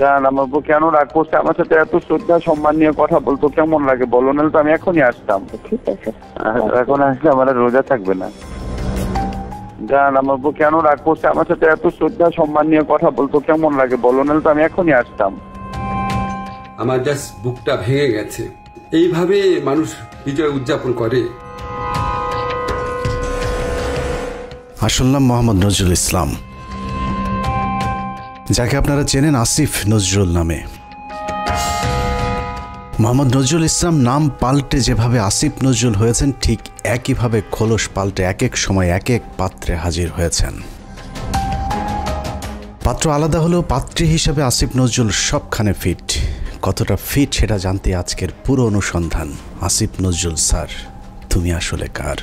জান আমার বউ কেন রাগ করছে আমার সাথে, এত শ্রদ্ধা সম্মান নিয়ে কথা বলতো কেমন লাগে বলো, নাহলে তো আমি এখনই আসতাম। ঠিক আছে, এখন আসলে আমার রোজা থাকবে না। জান আমার বউ কেন রাগ করছে আমার সাথে, এত শ্রদ্ধা সম্মান নিয়ে কথা বলতো কেমন লাগে বলো, নাহলে তো আমি এখনই আসতাম। আমার জাস্ট বুকটা ভেঙে গেছে। এইভাবে মানুষ বিজয় উদযাপন করে। আসল নাম মোহাম্মদ নজরুল ইসলাম, যাকে আপনারা চেনেন আসিফ নজরুল নামে। মোহাম্মদ নজরুল ইসলাম নাম পাল্টে যেভাবে আসিফ নজরুল হয়েছেন, ঠিক একইভাবে খোলস পাল্টে এক এক সময় এক এক পাত্রে হাজির হয়েছেন। পাত্র আলাদা হলেও পাত্রী হিসেবে আসিফ নজরুল সবখানে ফিট। কতটা ফিট সেটা জানতে আজকের পুরো অনুসন্ধান। আসিফ নজরুল স্যার, তুমি আসলে কার?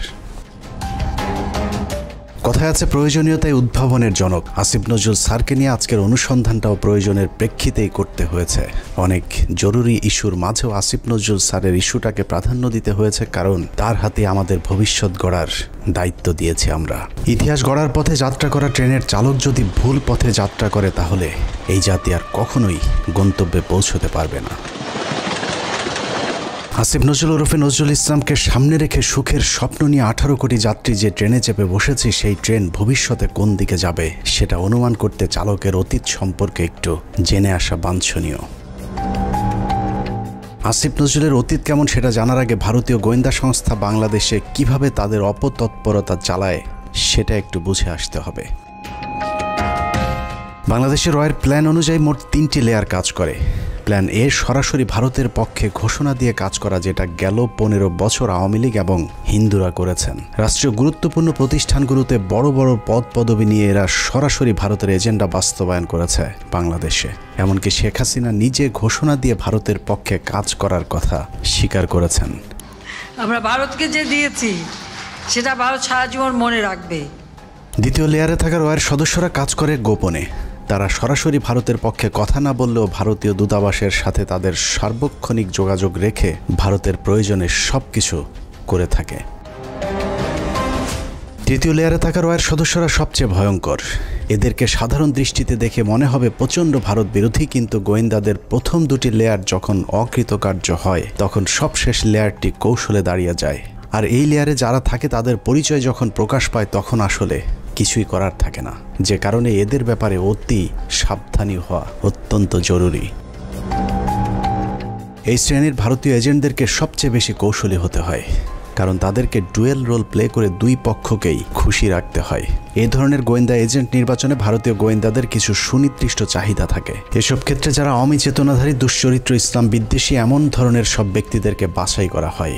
কথায় আছে প্রয়োজনীয়তায় উদ্ভাবনের জনক। আসিফ নজরুল স্যারকে নিয়ে আজকের অনুসন্ধানটাও প্রয়োজনের প্রেক্ষিতেই করতে হয়েছে। অনেক জরুরি ইস্যুর মাঝেও আসিফ নজরুল স্যারের ইস্যুটাকে প্রাধান্য দিতে হয়েছে, কারণ তার হাতে আমাদের ভবিষ্যৎ গড়ার দায়িত্ব দিয়েছি আমরা। ইতিহাস গড়ার পথে যাত্রা করা ট্রেনের চালক যদি ভুল পথে যাত্রা করে, তাহলে এই জাতি আর কখনোই গন্তব্যে পৌঁছতে পারবে না। আসিফ নজরুল ওরফে নজরুল ইসলামকে সামনে রেখে সুখের স্বপ্ন নিয়ে 18 কোটি যাত্রী যে ট্রেনে চেপে বসেছি, সেই ট্রেন ভবিষ্যতে কোন দিকে যাবে সেটা অনুমান করতে চালকের অতীত সম্পর্কে একটু জেনে আসা বাঞ্ছনীয়। আসিফ নজরুলের অতীত কেমন সেটা জানার আগে ভারতীয় গোয়েন্দা সংস্থা বাংলাদেশে কিভাবে তাদের অপতৎপরতা চালায় সেটা একটু বুঝে আসতে হবে। বাংলাদেশের রয়ের প্ল্যান অনুযায়ী মোট 3টি লেয়ার কাজ করে। প্ল্যান এ সরাসরি ভারতের পক্ষে ঘোষণা দিয়ে কাজ করা, যেটা গেল 15 বছর আওয়ামী লীগ এবং হিন্দুরা করেছেন। রাষ্ট্রীয় গুরুত্বপূর্ণ প্রতিষ্ঠানগুলোতে বড় বড় পদ পদবি নিয়ে এরা সরাসরি ভারতের এজেন্ডা বাস্তবায়ন করেছে বাংলাদেশে। এমনকি শেখ হাসিনা নিজে ঘোষণা দিয়ে ভারতের পক্ষে কাজ করার কথা স্বীকার করেছেন। আমরা ভারতকে যে দিয়েছি সেটা ভারত সারা জীবন মনে রাখবে। দ্বিতীয় লেয়ারে থাকা রয়ের সদস্যরা কাজ করে গোপনে। তারা সরাসরি ভারতের পক্ষে কথা না বললেও ভারতীয় দূতাবাসের সাথে তাদের সার্বক্ষণিক যোগাযোগ রেখে ভারতের প্রয়োজনে সবকিছু করে থাকে। তৃতীয় লেয়ারে থাকা রয়ের সদস্যরা সবচেয়ে ভয়ঙ্কর। এদেরকে সাধারণ দৃষ্টিতে দেখে মনে হবে প্রচণ্ড ভারত বিরোধী, কিন্তু গোয়েন্দাদের প্রথম 2টি লেয়ার যখন অকৃতকার্য হয়, তখন সবশেষ লেয়ারটি কৌশলে দাঁড়িয়ে যায়। আর এই লেয়ারে যারা থাকে তাদের পরিচয় যখন প্রকাশ পায়, তখন আসলে কিছুই করার থাকে না। যে কারণে এদের ব্যাপারে অতি সাবধানী হওয়া অত্যন্ত জরুরি। এই শ্রেণীর ভারতীয় এজেন্টদেরকে সবচেয়ে বেশি কৌশলী হতে হয়, কারণ তাদেরকে ডুয়েল রোল প্লে করে দুই পক্ষকেই খুশি রাখতে হয়। এই ধরনের গোয়েন্দা এজেন্ট নির্বাচনে ভারতীয় গোয়েন্দাদের কিছু সুনির্দিষ্ট চাহিদা থাকে। এসব ক্ষেত্রে যারা অমি চেতনাধারী, দুশ্চরিত্র, ইসলাম বিদ্বেষী এমন ধরনের সব ব্যক্তিদেরকে বাছাই করা হয়।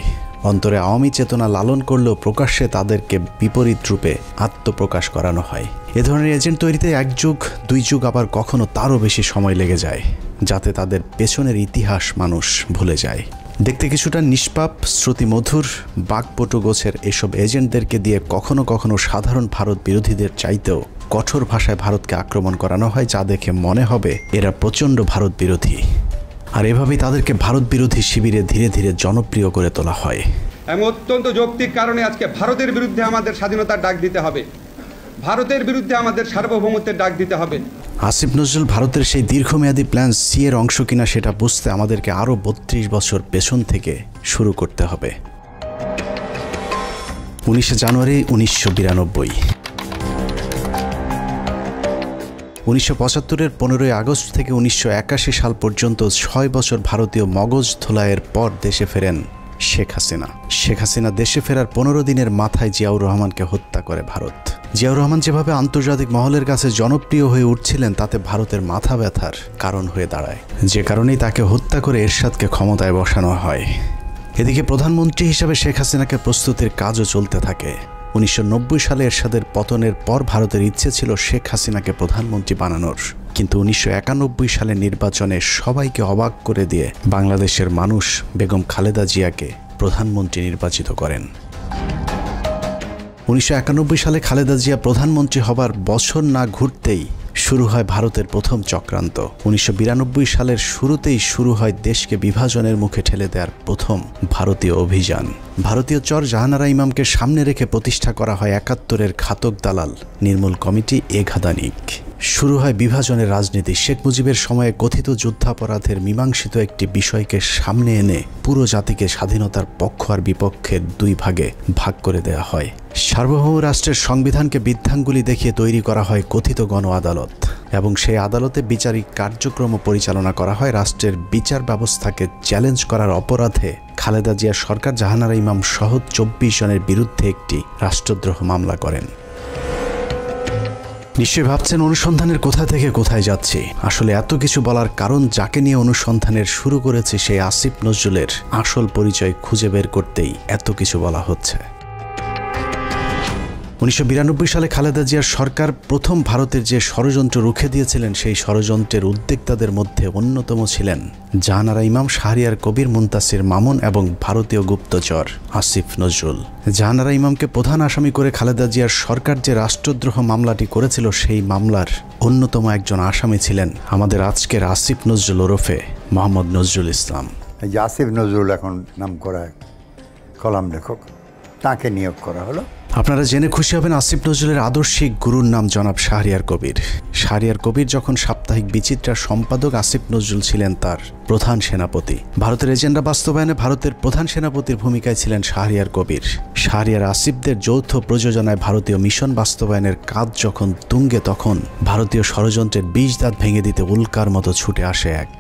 অন্তরে আওয়ামী চেতনা লালন করলেও প্রকাশ্যে তাদেরকে বিপরীত রূপে আত্মপ্রকাশ করানো হয়। এ ধরনের এজেন্ট তৈরিতে 1 যুগ 2 যুগ, আবার কখনো তারও বেশি সময় লেগে যায়, যাতে তাদের পেছনের ইতিহাস মানুষ ভুলে যায়। দেখতে কিছুটা নিষ্পাপ, শ্রুতিমধুর, বাকপটু গোছের এসব এজেন্টদেরকে দিয়ে কখনো কখনো সাধারণ ভারত বিরোধীদের চাইতেও কঠোর ভাষায় ভারতকে আক্রমণ করানো হয়, যা দেখে মনে হবে এরা প্রচণ্ড ভারত বিরোধী। আর এভাবেই তাদেরকে ভারত বিরোধী শিবিরে ধীরে ধীরে জনপ্রিয় করে তোলা হয়। এমন অত্যন্ত যৌক্তিক কারণে আজকে ভারতের বিরুদ্ধে আমাদের স্বাধীনতার ডাক দিতে হবে, ভারতের বিরুদ্ধে আমাদের সার্বভৌমত্বের ডাক দিতে হবে। আসিফ নজরুল ভারতের সেই দীর্ঘমেয়াদী প্ল্যান সি এর অংশ কিনা সেটা বুঝতে আমাদেরকে আরও 32 বছর পেছন থেকে শুরু করতে হবে। 19 জানুয়ারি 1992। 1975-এর 15 আগস্ট থেকে 1981 সাল পর্যন্ত 6 বছর ভারতীয় মগজ ধোলাইয়ের পর দেশে ফেরেন শেখ হাসিনা। শেখ হাসিনা দেশে ফেরার 15 দিনের মাথায় জিয়াউর রহমানকে হত্যা করে ভারত। জিয়াউর রহমান যেভাবে আন্তর্জাতিক মহলের কাছে জনপ্রিয় হয়ে উঠছিলেন, তাতে ভারতের মাথা ব্যথার কারণ হয়ে দাঁড়ায়, যে কারণেই তাকে হত্যা করে এরশাদকে ক্ষমতায় বসানো হয়। এদিকে প্রধানমন্ত্রী হিসেবে শেখ হাসিনাকে প্রস্তুতির কাজও চলতে থাকে। 1990 সালে এরশাদের পতনের পর ভারতের ইচ্ছে ছিল শেখ হাসিনাকে প্রধানমন্ত্রী বানানোর, কিন্তু 1991 সালের নির্বাচনে সবাইকে অবাক করে দিয়ে বাংলাদেশের মানুষ বেগম খালেদা জিয়াকে প্রধানমন্ত্রী নির্বাচিত করেন। 1991 সালে খালেদা জিয়া প্রধানমন্ত্রী হবার বছর না ঘুরতেই শুরু হয় ভারতের প্রথম চক্রান্ত। 1992 সালের শুরুতেই শুরু হয় দেশকে বিভাজনের মুখে ঠেলে দেওয়ার প্রথম ভারতীয় অভিযান। ভারতীয় চর জাহানারা ইমামকে সামনে রেখে প্রতিষ্ঠা করা হয় 71-এর ঘাতক দালাল নির্মূল কমিটি এঘাদানিক। শুরু হয় বিভাজনের রাজনীতি। শেখ মুজিবের সময়ে কথিত যুদ্ধাপরাধের মীমাংসিত একটি বিষয়কে সামনে এনে পুরো জাতিকে স্বাধীনতার পক্ষ আর বিপক্ষের দুই ভাগে ভাগ করে দেয়া হয়। সার্বভৌম রাষ্ট্রের সংবিধানকে বৃদ্ধাঙ্গুলি দেখিয়ে তৈরি করা হয় কথিত গণ আদালত, এবং সেই আদালতে বিচারিক কার্যক্রম পরিচালনা করা হয়। রাষ্ট্রের বিচার ব্যবস্থাকে চ্যালেঞ্জ করার অপরাধে খালেদা জিয়ার সরকার জাহানারা ইমাম সহ 24 জনের বিরুদ্ধে একটি রাষ্ট্রদ্রোহ মামলা করেন। নিশ্চয়ই ভাবছেন অনুসন্ধানের কোথা থেকে কোথায় যাচ্ছি। আসলে এত কিছু বলার কারণ, যাকে নিয়ে অনুসন্ধানের শুরু করেছি সেই আসিফ নজরুলের আসল পরিচয় খুঁজে বের করতেই এত কিছু বলা হচ্ছে। 1992 সালে খালেদা জিয়ার সরকার প্রথম ভারতের যে ষড়যন্ত্র রুখে দিয়েছিলেন, সেই ষড়যন্ত্রের উদ্যোক্তাদের মধ্যে অন্যতম ছিলেন জাহানারা ইমাম, শাহরিয়ার কবির, মুনতাসির মামুন এবং ভারতীয় গুপ্তচর আসিফ নজরুল। জাহানারা ইমামকে প্রধান আসামি করে খালেদা জিয়ার সরকার যে রাষ্ট্রদ্রোহ মামলাটি করেছিল, সেই মামলার অন্যতম একজন আসামি ছিলেন আমাদের আজকের আসিফ নজরুল ওরফে মোহাম্মদ নজরুল ইসলাম। এই যে আসিফ নজরুল এখন নাম করা কলাম লেখক, তাকে নিয়োগ করা হলো। আপনারা জেনে খুশি হবেন, আসিফ নজরুলের আদর্শিক গুরুর নাম জনাব শাহরিয়ার কবির। শাহরিয়ার কবির যখন সাপ্তাহিক বিচিত্রার সম্পাদক, আসিফ নজরুল ছিলেন তার প্রধান সেনাপতি। ভারতের এজেন্ডা বাস্তবায়নে ভারতের প্রধান সেনাপতির ভূমিকায় ছিলেন শাহরিয়ার কবির। শাহরিয়ার আসিফদের যৌথ প্রযোজনায় ভারতীয় মিশন বাস্তবায়নের কাজ যখন তুঙ্গে, তখন ভারতীয় ষড়যন্ত্রের বীজ দাঁত ভেঙে দিতে উল্কার মতো ছুটে আসে এক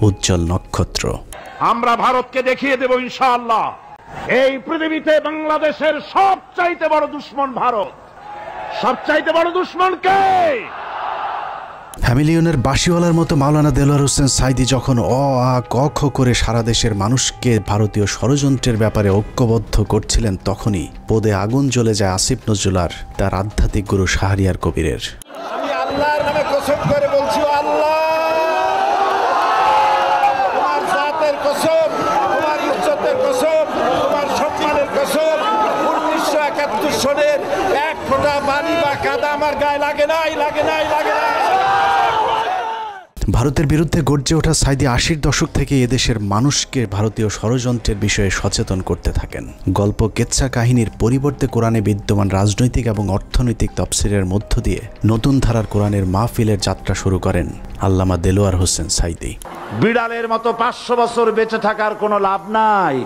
উজ্জ্বল নক্ষত্র। আমরা ভারতকে দেখিয়ে দেব ইনশাআল্লাহ, এই পৃথিবীতে বাংলাদেশের সবচাইতে বড় দুশ্মন ভারত। সবচাইতে বড় দুশ্মন কে? হ্যামিলিয়নের বাঁশিওয়ালার মতো মাওলানা দেলোয়ার হোসেন সাইদি যখন অ আ ক খ করে সারা দেশের মানুষকে ভারতীয় ষড়যন্ত্রের ব্যাপারে ঐক্যবদ্ধ করছিলেন, তখনই পদে আগুন জ্বলে যায় আসিফ নজরুল আর তার আধ্যাত্মিক গুরু শাহরিয়ার কবিরের। আমি আল্লাহর নামে কসম করে বলছি, আল্লাহ তোমার জাতের কসম, তোমার ইজ্জতের কসম, তোমার সম্মানের কসম, 1971 সনের এক ফোঁটা পানি বা কাদা আমার গায়ে লাগে নাই, লাগে নাই, লাগে নাই। ভারতের বিরুদ্ধে গর্জে ওঠা সাইদি 80-র দশক থেকে এদেশের মানুষকে ভারতীয় ষড়যন্ত্রের বিষয়ে সচেতন করতে থাকেন। গল্প, কেচ্ছা কাহিনীর পরিবর্তে কোরআনে বিদ্যমান রাজনৈতিক এবং অর্থনৈতিক তফসিরের মধ্য দিয়ে নতুন ধারার কোরআনের মাহফিলের যাত্রা শুরু করেন আল্লামা দেলোয়ার হোসেন সাইদি। বিড়ালের মতো 500 বছর বেঁচে থাকার কোনো লাভ নাই,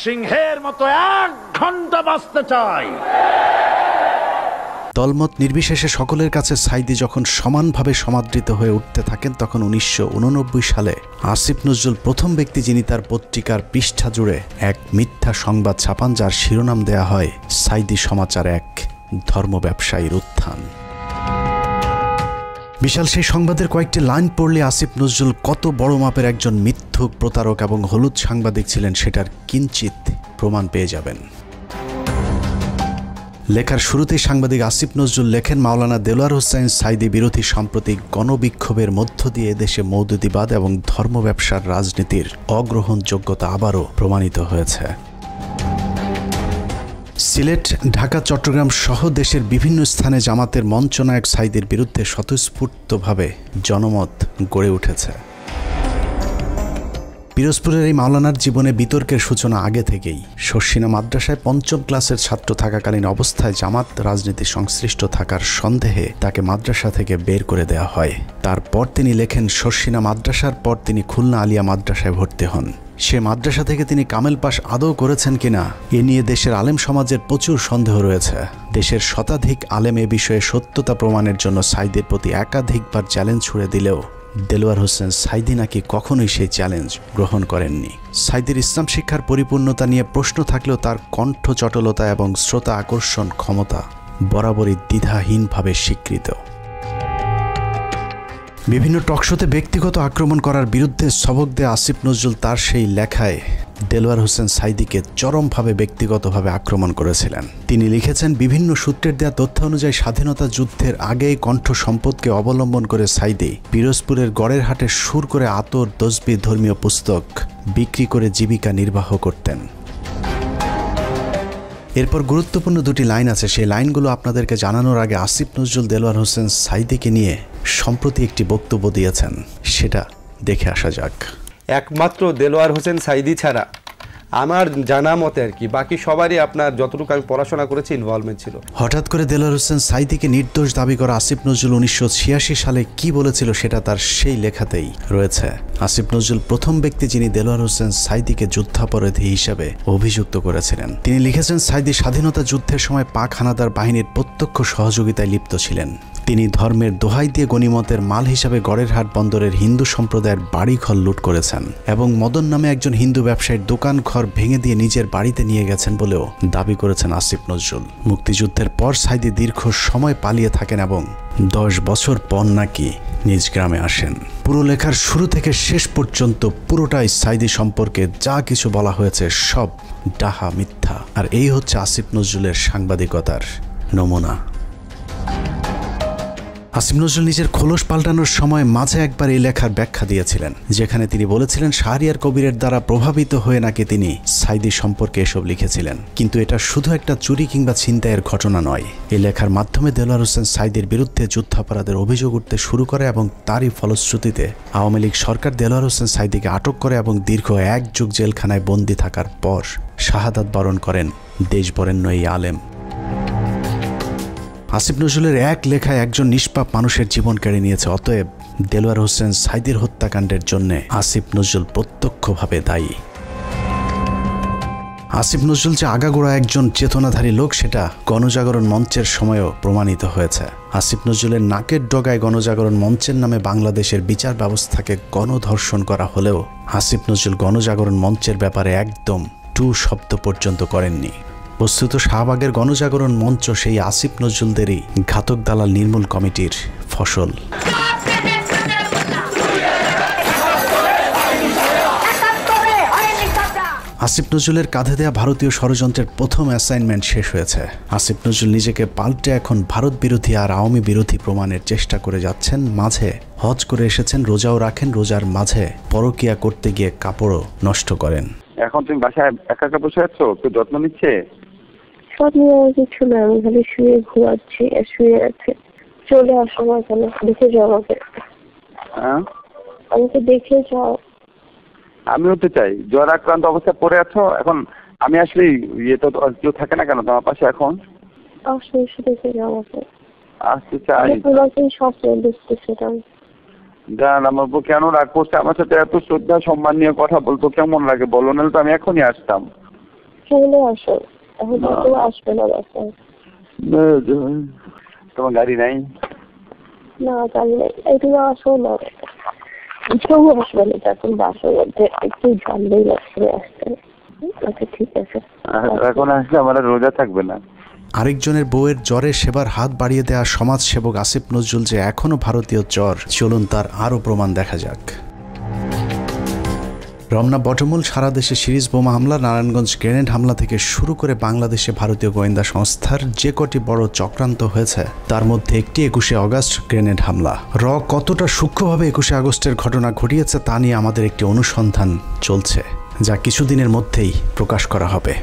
সিংহের মতো 1 ঘন্টা বাঁচতে চাই। দলমত নির্বিশেষে সকলের কাছে সাইদি যখন সমানভাবে সমাদৃত হয়ে উঠতে থাকেন, তখন 1989 সালে আসিফ নজরুল প্রথম ব্যক্তি যিনি তার পত্রিকার পৃষ্ঠা জুড়ে এক মিথ্যা সংবাদ ছাপান, যার শিরোনাম দেয়া হয় সাইদি সমাচার, এক ধর্ম ব্যবসায়ীর উত্থান। বিশাল সেই সংবাদের কয়েকটি লাইন পড়লে আসিফ নজরুল কত বড় মাপের একজন মিথ্যুক, প্রতারক এবং হলুদ সাংবাদিক ছিলেন সেটার কিঞ্চিত প্রমাণ পেয়ে যাবেন। লেখার শুরুতেই সাংবাদিক আসিফ নজরুল লেখেন, মাওলানা দেলোয়ার হোসেন সাইদি বিরোধী সাম্প্রতিক গণবিক্ষোভের মধ্য দিয়ে দেশে মৌদুদিবাদ এবং ধর্ম ব্যবসার রাজনীতির অগ্রহণযোগ্যতা আবারও প্রমাণিত হয়েছে। সিলেট, ঢাকা, চট্টগ্রাম সহ দেশের বিভিন্ন স্থানে জামাতের মঞ্চনায়ক সাইদির বিরুদ্ধে স্বতঃস্ফূর্তভাবে জনমত গড়ে উঠেছে। পিরোজপুরের এই মাওলানার জীবনে বিতর্কের সূচনা আগে থেকেই। শর্ষিনা মাদ্রাসায় 5ম ক্লাসের ছাত্র থাকাকালীন অবস্থায় জামাত রাজনীতি সংশ্লিষ্ট থাকার সন্দেহে তাকে মাদ্রাসা থেকে বের করে দেওয়া হয়। তারপর তিনি লেখেন, শর্ষিনা মাদ্রাসার পর তিনি খুলনা আলিয়া মাদ্রাসায় ভর্তি হন। সে মাদ্রাসা থেকে তিনি কামেল পাশ আদৌ করেছেন কিনা এ নিয়ে দেশের আলেম সমাজের প্রচুর সন্দেহ রয়েছে। দেশের শতাধিক আলেম এ বিষয়ে সত্যতা প্রমাণের জন্য সাইদির প্রতি একাধিকবার চ্যালেঞ্জ ছুড়ে দিলেও দেলোয়ার হোসেন সাইদি নাকি কখনোই সেই চ্যালেঞ্জ গ্রহণ করেননি। সাইদির ইসলাম শিক্ষার পরিপূর্ণতা নিয়ে প্রশ্ন থাকলেও তার কণ্ঠ চটলতা এবং শ্রোতা আকর্ষণ ক্ষমতা বরাবরই দ্বিধাহীনভাবে স্বীকৃত। বিভিন্ন টকশোতে ব্যক্তিগত আক্রমণ করার বিরুদ্ধে সবক দেয়া আসিফ নজরুল তার সেই লেখায় দেলোয়ার হোসেন সাইদিকে চরমভাবে ব্যক্তিগতভাবে আক্রমণ করেছিলেন। তিনি লিখেছেন, বিভিন্ন সূত্রের দেয়া তথ্য অনুযায়ী স্বাধীনতা যুদ্ধের আগেই কণ্ঠ সম্পদকে অবলম্বন করে সাইদি পিরোজপুরের গড়ের হাটে সুর করে আতর, তসবিহ, ধর্মীয় পুস্তক বিক্রি করে জীবিকা নির্বাহ করতেন। এরপর গুরুত্বপূর্ণ দুটি লাইন আছে, সেই লাইনগুলো আপনাদেরকে জানানোর আগে আসিফ নজরুল দেলোয়ার হোসেন সাইদিকে নিয়ে সম্প্রতি একটি বক্তব্য দিয়েছেন, সেটা দেখে আসা যাক। একমাত্র দেলোয়ার হোসেন সাইদি ছাড়া আমার জানা মতে আর কি, বাকি সবারই আপনার যতটুকু আমি পড়াশোনা করেছি ইনভলভমেন্ট ছিল। হঠাৎ করে দেলোয়ার হোসেন সাঈদীকে নির্দোষ দাবি করা আসিফ নজরুল 1986 সালে কি বলেছিল সেটা তার সেই লেখাতেই রয়েছে। আসিফ নজরুল প্রথম ব্যক্তি যিনি দেলোয়ার হোসেন সাঈদীকে যুদ্ধাপরাধী হিসেবে অভিযুক্ত করেছিলেন। তিনি লিখেছেন, সাঈদী স্বাধীনতা যুদ্ধের সময় পাক হানাদার বাহিনীর প্রত্যক্ষ সহযোগিতায় লিপ্ত ছিলেন। তিনি ধর্মের দোহাই দিয়ে গনিমতের মাল হিসাবে গড়েরহাট বন্দরের হিন্দু সম্প্রদায়ের বাড়িঘর লুট করেছেন এবং মদন নামে একজন হিন্দু ব্যবসায়ীর দোকান ঘর ভেঙে দিয়ে নিজের বাড়িতে নিয়ে গেছেন বলেও দাবি করেছেন আসিফ নজরুল। মুক্তিযুদ্ধের পর সাঈদী দীর্ঘ সময় পালিয়ে থাকেন এবং 10 বছর পর নাকি নিজ গ্রামে আসেন। পুরো লেখার শুরু থেকে শেষ পর্যন্ত পুরোটাই সাঈদী সম্পর্কে যা কিছু বলা হয়েছে সব ডাহা মিথ্যা। আর এই হচ্ছে আসিফ নজরুলের সাংবাদিকতার নমুনা। আসিফ নজরুল নিজের খোলস পাল্টানোর সময় মাঝে একবার এই লেখার ব্যাখ্যা দিয়েছিলেন, যেখানে তিনি বলেছিলেন শাহরিয়ার কবিরের দ্বারা প্রভাবিত হয়ে নাকি তিনি সাঈদী সম্পর্কে এসব লিখেছিলেন। কিন্তু এটা শুধু একটা চুরি কিংবা ছিনতাইয়ের ঘটনা নয়। এই লেখার মাধ্যমে দেলোয়ার হোসেন সাঈদীর বিরুদ্ধে যুদ্ধাপরাধের অভিযোগ উঠতে শুরু করে এবং তারই ফলশ্রুতিতে আওয়ামী লীগ সরকার দেলোয়ার হোসেন সাঈদীকে আটক করে এবং দীর্ঘ 1 যুগ জেলখানায় বন্দী থাকার পর শাহাদাত বরণ করেন দেশবরেণ্য এই আলেম। আসিফ নজরুলের এক লেখায় একজন নিষ্পাপ মানুষের জীবন কেড়ে নিয়েছে। অতএব দেলোয়ার হোসেন সাঈদীর হত্যাকাণ্ডের জন্য আসিফ নজরুল প্রত্যক্ষভাবে দায়ী। আসিফ নজরুল যে আগাগোড়া একজন চেতনাধারী লোক সেটা গণজাগরণ মঞ্চের সময়ও প্রমাণিত হয়েছে। আসিফ নজরুলের নাকের ডগায় গণজাগরণ মঞ্চের নামে বাংলাদেশের বিচার ব্যবস্থাকে গণধর্ষণ করা হলেও আসিফ নজরুল গণজাগরণ মঞ্চের ব্যাপারে একদম টু শব্দ পর্যন্ত করেননি। বস্তুত শাহবাগের গণজাগরণ মঞ্চ সেই আসিফ নজরুলদেরই ঘাতক দালাল নির্মূল কমিটির ফসল। আসিফ নজরুলের কাঁধে দেয়া ভারতীয় ষড়যন্ত্রের প্রথম অ্যাসাইনমেন্ট শেষ হয়েছে। আসিফ নজরুল নিজেকে পাল্টে এখন ভারত বিরোধী আর আওয়ামী বিরোধী প্রমাণের চেষ্টা করে যাচ্ছেন। মাঝে হজ করে এসেছেন, রোজাও রাখেন, রোজার মাঝে পরকিয়া করতে গিয়ে কাপড়ও নষ্ট করেন। এখন তুমি বাসায় একা একা বসে আছো, কেউ যত্ন নিচ্ছে? কিছু না, আমি খালি শুয়ে ঘুমাচ্ছি, শুয়ে আছে। চলে আসো না কেন, দেখে যাও আমাকে। আমাকে দেখে যাও। আমিও তো চাই। জ্বর আক্রান্ত অবস্থায় পড়ে আছো, এখন আমি আসলে ইয়ে তো কেউ থাকে না কেন তোমার পাশে? এখন আসো, এসে দেখে যাও আমাকে। আসতে চাই, তোমাকে স্বপ্ন দেখতেছিলাম। জান আমার উপর কেন রাগ করছে? আমার সাথে এত শ্রদ্ধা সম্মান নিয়ে কথা বলতো কেমন লাগে বলো, নাহলে তো আমি এখনই আসতাম। চলে আসো, এখন তো আসবে না বাসায়। তোমার গাড়ি নাই? না গাড়ি নাই, তুমি আসো না। কেউ আসবে না, এখন বাসার মধ্যে একটু জানলেই আসবে আসতে। আচ্ছা ঠিক আছে, এখন আসলে আমার রোজা থাকবে না। আরেকজনের বউয়ের জ্বরে সেবার হাত বাড়িয়ে দেওয়া সমাজসেবক আসিফ নজরুল যে এখনো ভারতীয় জ্বর, চলুন তার আরও প্রমাণ দেখা যাক। রমনা বটমূল সারা দেশে সিরিজ বোমা হামলা, নারায়ণগঞ্জ গ্রেনেড হামলা থেকে শুরু করে বাংলাদেশে ভারতীয় গোয়েন্দা সংস্থার যে কটি বড় চক্রান্ত হয়েছে তার মধ্যে একটি 21শে আগস্ট গ্রেনেড হামলা। কতটা সূক্ষ্মভাবে 21শে আগস্টের ঘটনা ঘটিয়েছে তা নিয়ে আমাদের একটি অনুসন্ধান চলছে, যা কিছুদিনের মধ্যেই প্রকাশ করা হবে।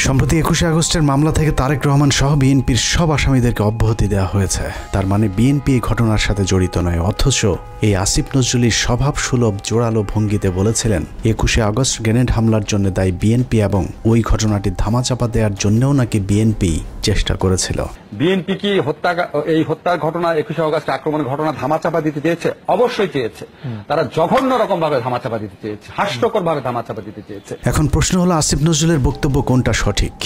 সম্প্রতি 21শে আগস্টের মামলা থেকে তারেক রহমান সহ বিএনপির সব আসামিদেরকে অব্যাহতি দেওয়া হয়েছে। তার মানে বিএনপি এই ঘটনার সাথে জড়িত নয়। অথচ এই আসিফ নজরুলের স্বভাব সুলভ জোরালো ভঙ্গিতে বলেছিলেন 21শে আগস্ট গ্রেনেড হামলার জন্য দায়ী বিএনপি এবং ওই ঘটনাটি ধামাচাপা দেওয়ার জন্যও নাকি বিএনপি চেষ্টা করেছিল। বিএনপি কি এই হত্যার ঘটনা 21শে আগস্ট আক্রমণের ঘটনা ধামাচাপা দিতে চেয়েছে? অবশ্যই চেয়েছে। তারা জঘন্য রকম ভাবে ধামাচাপা দিতে চেয়েছে, হাস্যকর ভাবে ধামাচাপা দিতে চেয়েছে। এখন প্রশ্ন হলো আসিফ নজরুলের বক্তব্য কোনটা সঠিক?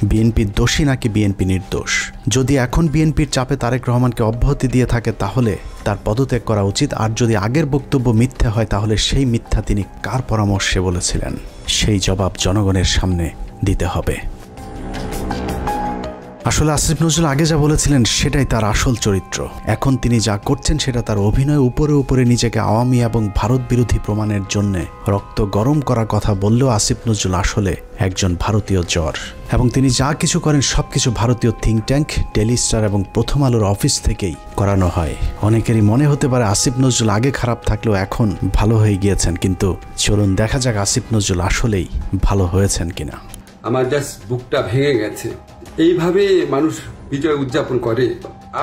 বিএনপি দোষী নাকি বিএনপি নির্দোষ? যদি এখন বিএনপির চাপে তারেক রহমানকে অব্যাহতি দিয়ে থাকে তাহলে তার পদত্যাগ করা উচিত। আর যদি আগের বক্তব্য মিথ্যা হয় তাহলে সেই মিথ্যা তিনি কার পরামর্শে বলেছিলেন সেই জবাব জনগণের সামনে দিতে হবে। আসলে আসিফ নজরুল আগে যা বলেছিলেন সেটাই তার আসল চরিত্র। এখন তিনি যা করছেন সেটা তার অভিনয়। উপরে উপরে নিজেকে আওয়ামী এবং ভারত বিরোধী প্রমাণের জন্য রক্ত গরম করার কথা বললেও আসিফ নজরুল আসলে একজন ভারতীয় জ্বর, এবং তিনি যা কিছু করেন সবকিছু ভারতীয় থিঙ্ক ট্যাঙ্ক, ডেইলি স্টার এবং প্রথম আলোর অফিস থেকেই করানো হয়। অনেকেরই মনে হতে পারে আসিফ নজরুল আগে খারাপ থাকলেও এখন ভালো হয়ে গিয়েছেন, কিন্তু চলুন দেখা যাক আসিফ নজরুল আসলেই ভালো হয়েছেন কিনা। আমার জাস্ট বুকটা ভেঙে গেছে। এইভাবে মানুষ বিজয় উদযাপন করে?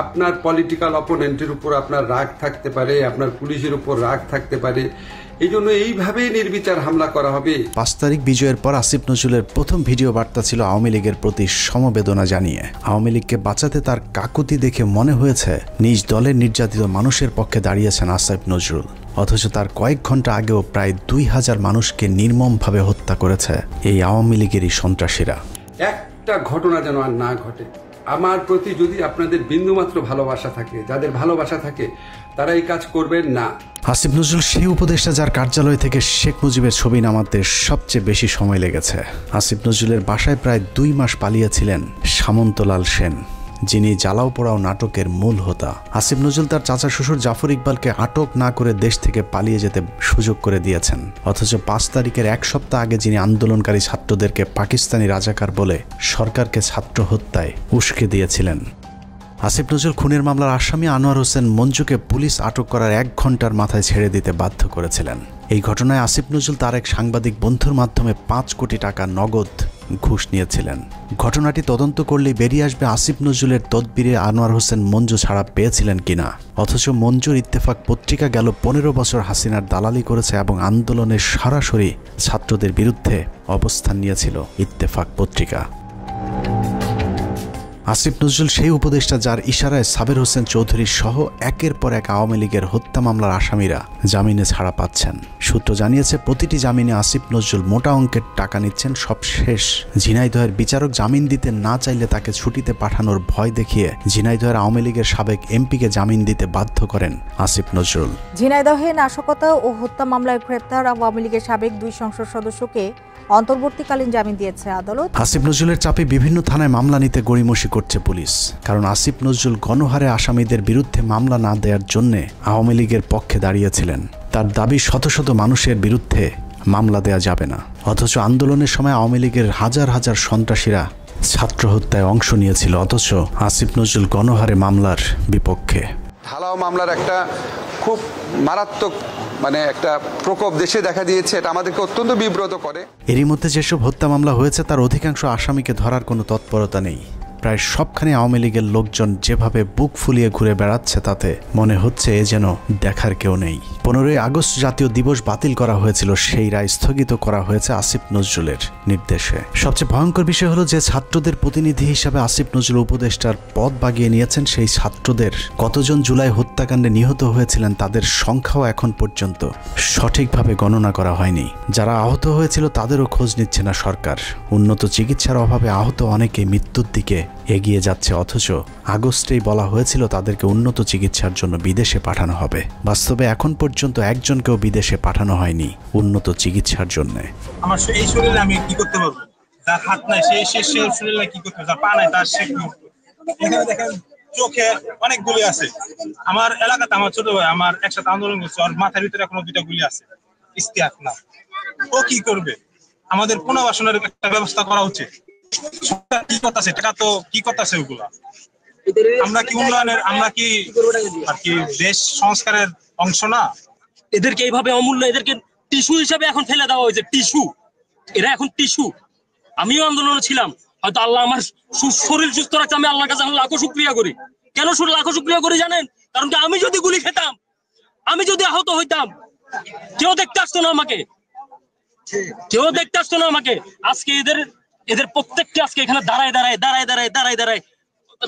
আপনার পলিটিক্যাল অপোনেন্টের উপর আপনার রাগ থাকতে পারে, আপনার পুলিশের উপর রাগ থাকতে পারে, এই জন্য এইভাবেই নির্বিচার হামলা করা হবে। 5 তারিখ বিজয়ের পর আসিফ নজরুলের প্রথম ভিডিও বার্তা ছিল আওয়ামী লীগের প্রতি সমবেদনা জানিয়ে। আওয়ামী লীগকে বাঁচাতে তার কাকুতি দেখে মনে হয়েছে নিজ দলের নির্যাতিত মানুষের পক্ষে দাঁড়িয়েছেন আসিফ নজরুল। অথচ তার কয়েক ঘন্টা আগেও প্রায় 2000 মানুষকে নির্মমভাবে হত্যা করেছে এই আওয়ামী লীগেরই সন্ত্রাসীরা। একটা ঘটনা যেন আর না ঘটে। আমার প্রতি যদি আপনাদের বিন্দুমাত্র ভালোবাসা থাকে, যাদের ভালোবাসা থাকে, তারা এই কাজ করবেন না। আসিফ নজরুল সেই উপদেষ্টা যার কার্যালয় থেকে শেখ মুজিবের ছবি নামাতে সবচেয়ে বেশি সময় লেগেছে। আসিফ নজরুলের বাসায় প্রায় 2 মাস পালিয়েছিলেন সামন্তলাল সেন, যিনি জ্বালাও পোড়াও নাটকের মূল হোতা। আসিফ নজরুল তার চাচা শ্বশুর জাফর ইকবালকে আটক না করে দেশ থেকে পালিয়ে যেতে সুযোগ করে দিয়েছেন। অথচ 5 তারিখের 1 সপ্তাহ আগে যিনি আন্দোলনকারী ছাত্রদেরকে পাকিস্তানি রাজাকার বলে সরকারকে ছাত্র হত্যায় উস্কে দিয়েছিলেন। আসিফ নজরুল খুনের মামলার আসামি আনোয়ার হোসেন মঞ্জুকে পুলিশ আটক করার 1 ঘন্টার মাথায় ছেড়ে দিতে বাধ্য করেছিলেন। এই ঘটনায় আসিফ নজরুল তার এক সাংবাদিক বন্ধুর মাধ্যমে 5 কোটি টাকা নগদ ঘুষ নিয়েছিলেন। ঘটনাটি তদন্ত করলেই বেরিয়ে আসবে আসিফ নজরুলের তদবিরে আনোয়ার হোসেন মঞ্জু ছাড়া পেয়েছিলেন কিনা। অথচ মঞ্জুর ইত্তেফাক পত্রিকা গেল 15 বছর হাসিনার দালালি করেছে এবং আন্দোলনের সরাসরি ছাত্রদের বিরুদ্ধে অবস্থান নিয়েছিল ইত্তেফাক পত্রিকা। আসিফ নজরুল সেই উপদেষ্টা যার ইশারায় সাবের হোসেন চৌধুরী সহ একের পর এক আওয়ামী লীগের হত্যা মামলার আসামিরা জামিনে ছাড়া পাচ্ছেন। সূত্র জানিয়েছে প্রতিটি জামিনে আসিফ নজরুল মোটা অঙ্কের টাকা নিচ্ছেন। সবশেষ ঝিনাইদহের বিচারক জামিন দিতে না চাইলে তাকে ছুটিতে পাঠানোর ভয় দেখিয়ে ঝিনাইদহের আওয়ামী লীগের সাবেক এমপিকে জামিন দিতে বাধ্য করেন আসিফ নজরুল। ঝিনাইদহে নাশকতা ও হত্যা মামলায় গ্রেপ্তার আওয়ামী লীগের সাবেক 2 সংসদ সদস্যকে অন্তর্বর্তীকালীন জামিন দিয়েছে আদালত। আসিফ নজরুলের চাপে বিভিন্ন থানায় মামলা নিতে গড়িমসি করছে পুলিশ। কারণ আসিফ নজরুল গণহারে আসামিদের বিরুদ্ধে মামলা না দেওয়ার জন্য আওয়ামী লীগের পক্ষে দাঁড়িয়েছিলেন। তার দাবি শত শত মানুষের বিরুদ্ধে মামলা দেয়া যাবে না। অথচ আন্দোলনের সময় আওয়ামী লীগের হাজার হাজার সন্ত্রাসীরা ছাত্র হত্যায় অংশ নিয়েছিল। অথচ আসিফ নজরুল গণহারে মামলার বিপক্ষে। ঢালাও মামলার একটা খুব মারাত্মক একটা প্রকোপ দেশে দেখা দিয়েছে। এটা আমাদেরকে অত্যন্ত বিব্রত করে। এরই মধ্যে যেসব হত্যা মামলা হয়েছে তার অধিকাংশ আসামিকে ধরার কোনো তৎপরতা নেই। প্রায় সবখানে আওয়ামী লীগের লোকজন যেভাবে বুক ফুলিয়ে ঘুরে বেড়াচ্ছে তাতে মনে হচ্ছে এ যেন দেখার কেউ নেই। 15ই আগস্ট জাতীয় দিবস বাতিল করা হয়েছিল, সেই রায় স্থগিত করা হয়েছে আসিফ নজরুলের নির্দেশে। সবচেয়ে ভয়ঙ্কর বিষয় হলো যে ছাত্রদের প্রতিনিধি হিসাবে আসিফ নজরুল উপদেষ্টার পদ বাগিয়ে নিয়েছেন। সেই ছাত্রদের কতজন জুলাই হত্যাকাণ্ডে নিহত হয়েছিলেন তাদের সংখ্যাও এখন পর্যন্ত সঠিকভাবে গণনা করা হয়নি। যারা আহত হয়েছিল তাদেরও খোঁজ নিচ্ছে না সরকার। উন্নত চিকিৎসার অভাবে আহত অনেকে মৃত্যুর দিকে এগিয়ে যাচ্ছে। অথচ আগস্টেই বলা হয়েছিল তাদেরকে উন্নত চিকিৎসার জন্য বিদেশে পাঠানো হবে। বাস্তবে এখন পর্যন্ত একজনকেও বিদেশে পাঠানো হয়নি উন্নত চিকিৎসার জন্য। আমার এই শরীরে আমি কি করতে পারবো? যার হাত নাই সেই শরীরে কি করতে পারবে? যার পা নাই তার সে কি? এখানে দেখেন চোখে অনেক গুলি আছে। আমার এলাকাতে আমার ছোট ভাই আমার একসাথে আন্দোলন করছে, ওর মাথার ভিতরে এখনো 2টা গুলি আছে। ইস্তিয়াক না, ও কি করবে? আমাদের পুনর্বাসনের একটা ব্যবস্থা করা উচিত। কি করতেছে টাকা তো কি করতেছে ওগুলা? আমরা কি উন্নয়নের, আমরা কি আর কি দেশ সংস্কারের অংশ না? এদেরকে এইভাবে অমূল্য, এদেরকে টিস্যু হিসাবে এখন ফেলে দেওয়া হয়েছে। টিস্যু, এরা এখন টিস্যু। আমিও আন্দোলনে ছিলাম, হয়তো আল্লাহ আমার শরীর সুস্থ রাখছে, আমি আল্লাহর কাছে লাখো শুকরিয়া করি। কেন লাখো শুকরিয়া করি জানেন? কারণ কি আমি যদি গুলি খেতাম, আমি যদি আহত হইতাম, কেউ দেখতে আসতো না আমাকে, কেউ দেখতে আসতো না আমাকে। আজকে এদের প্রত্যেককে আজকে এখানে দাঁড়ায়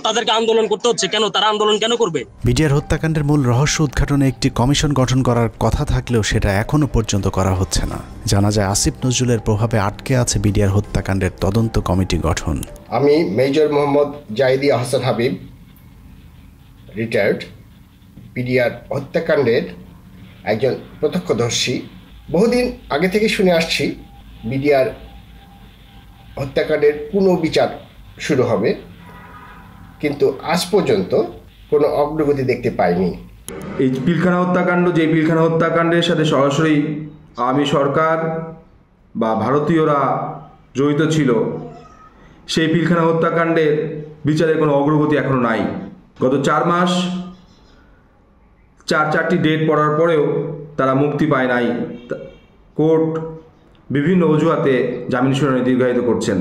তাদেরকে আন্দোলন করতে হচ্ছে। কেন তারা আন্দোলন কেন করবে? বিডিআর হত্যাকাণ্ডের মূল রহস্য উদ্ঘাটনে একটি কমিশন গঠন করার কথা থাকলেও সেটা এখনো পর্যন্ত করা হচ্ছে না। জানা যায় আসিফ নজরুলের প্রভাবে আটকে আছে বিডিআর হত্যাকাণ্ডের তদন্ত কমিটি গঠন। আমি major Mohammad Zahidi Ahsan Habib, retired, BDR হত্যাকাণ্ডের একজন প্রত্যক্ষদর্শী। বহুদিন আগে থেকে শুনে আসছি বিডিআর হত্যাকাণ্ডের পুনর্বিচার শুরু হবে, কিন্তু আজ পর্যন্ত কোনো অগ্রগতি দেখতে পাইনি। এই পিলখানা হত্যাকাণ্ড, যে পিলখানা হত্যাকাণ্ডের সাথে সরাসরি আওয়ামী সরকার বা ভারতীয়রা জড়িত ছিল, সেই পিলখানা হত্যাকাণ্ডের বিচারের কোনো অগ্রগতি এখনও নাই। গত 4 মাস 4টি ডেট পড়ার পরেও তারা মুক্তি পায় নাই। কোর্ট বিভিন্ন অজুহাতে জামিন শুনানি দীর্ঘায়িত করছেন।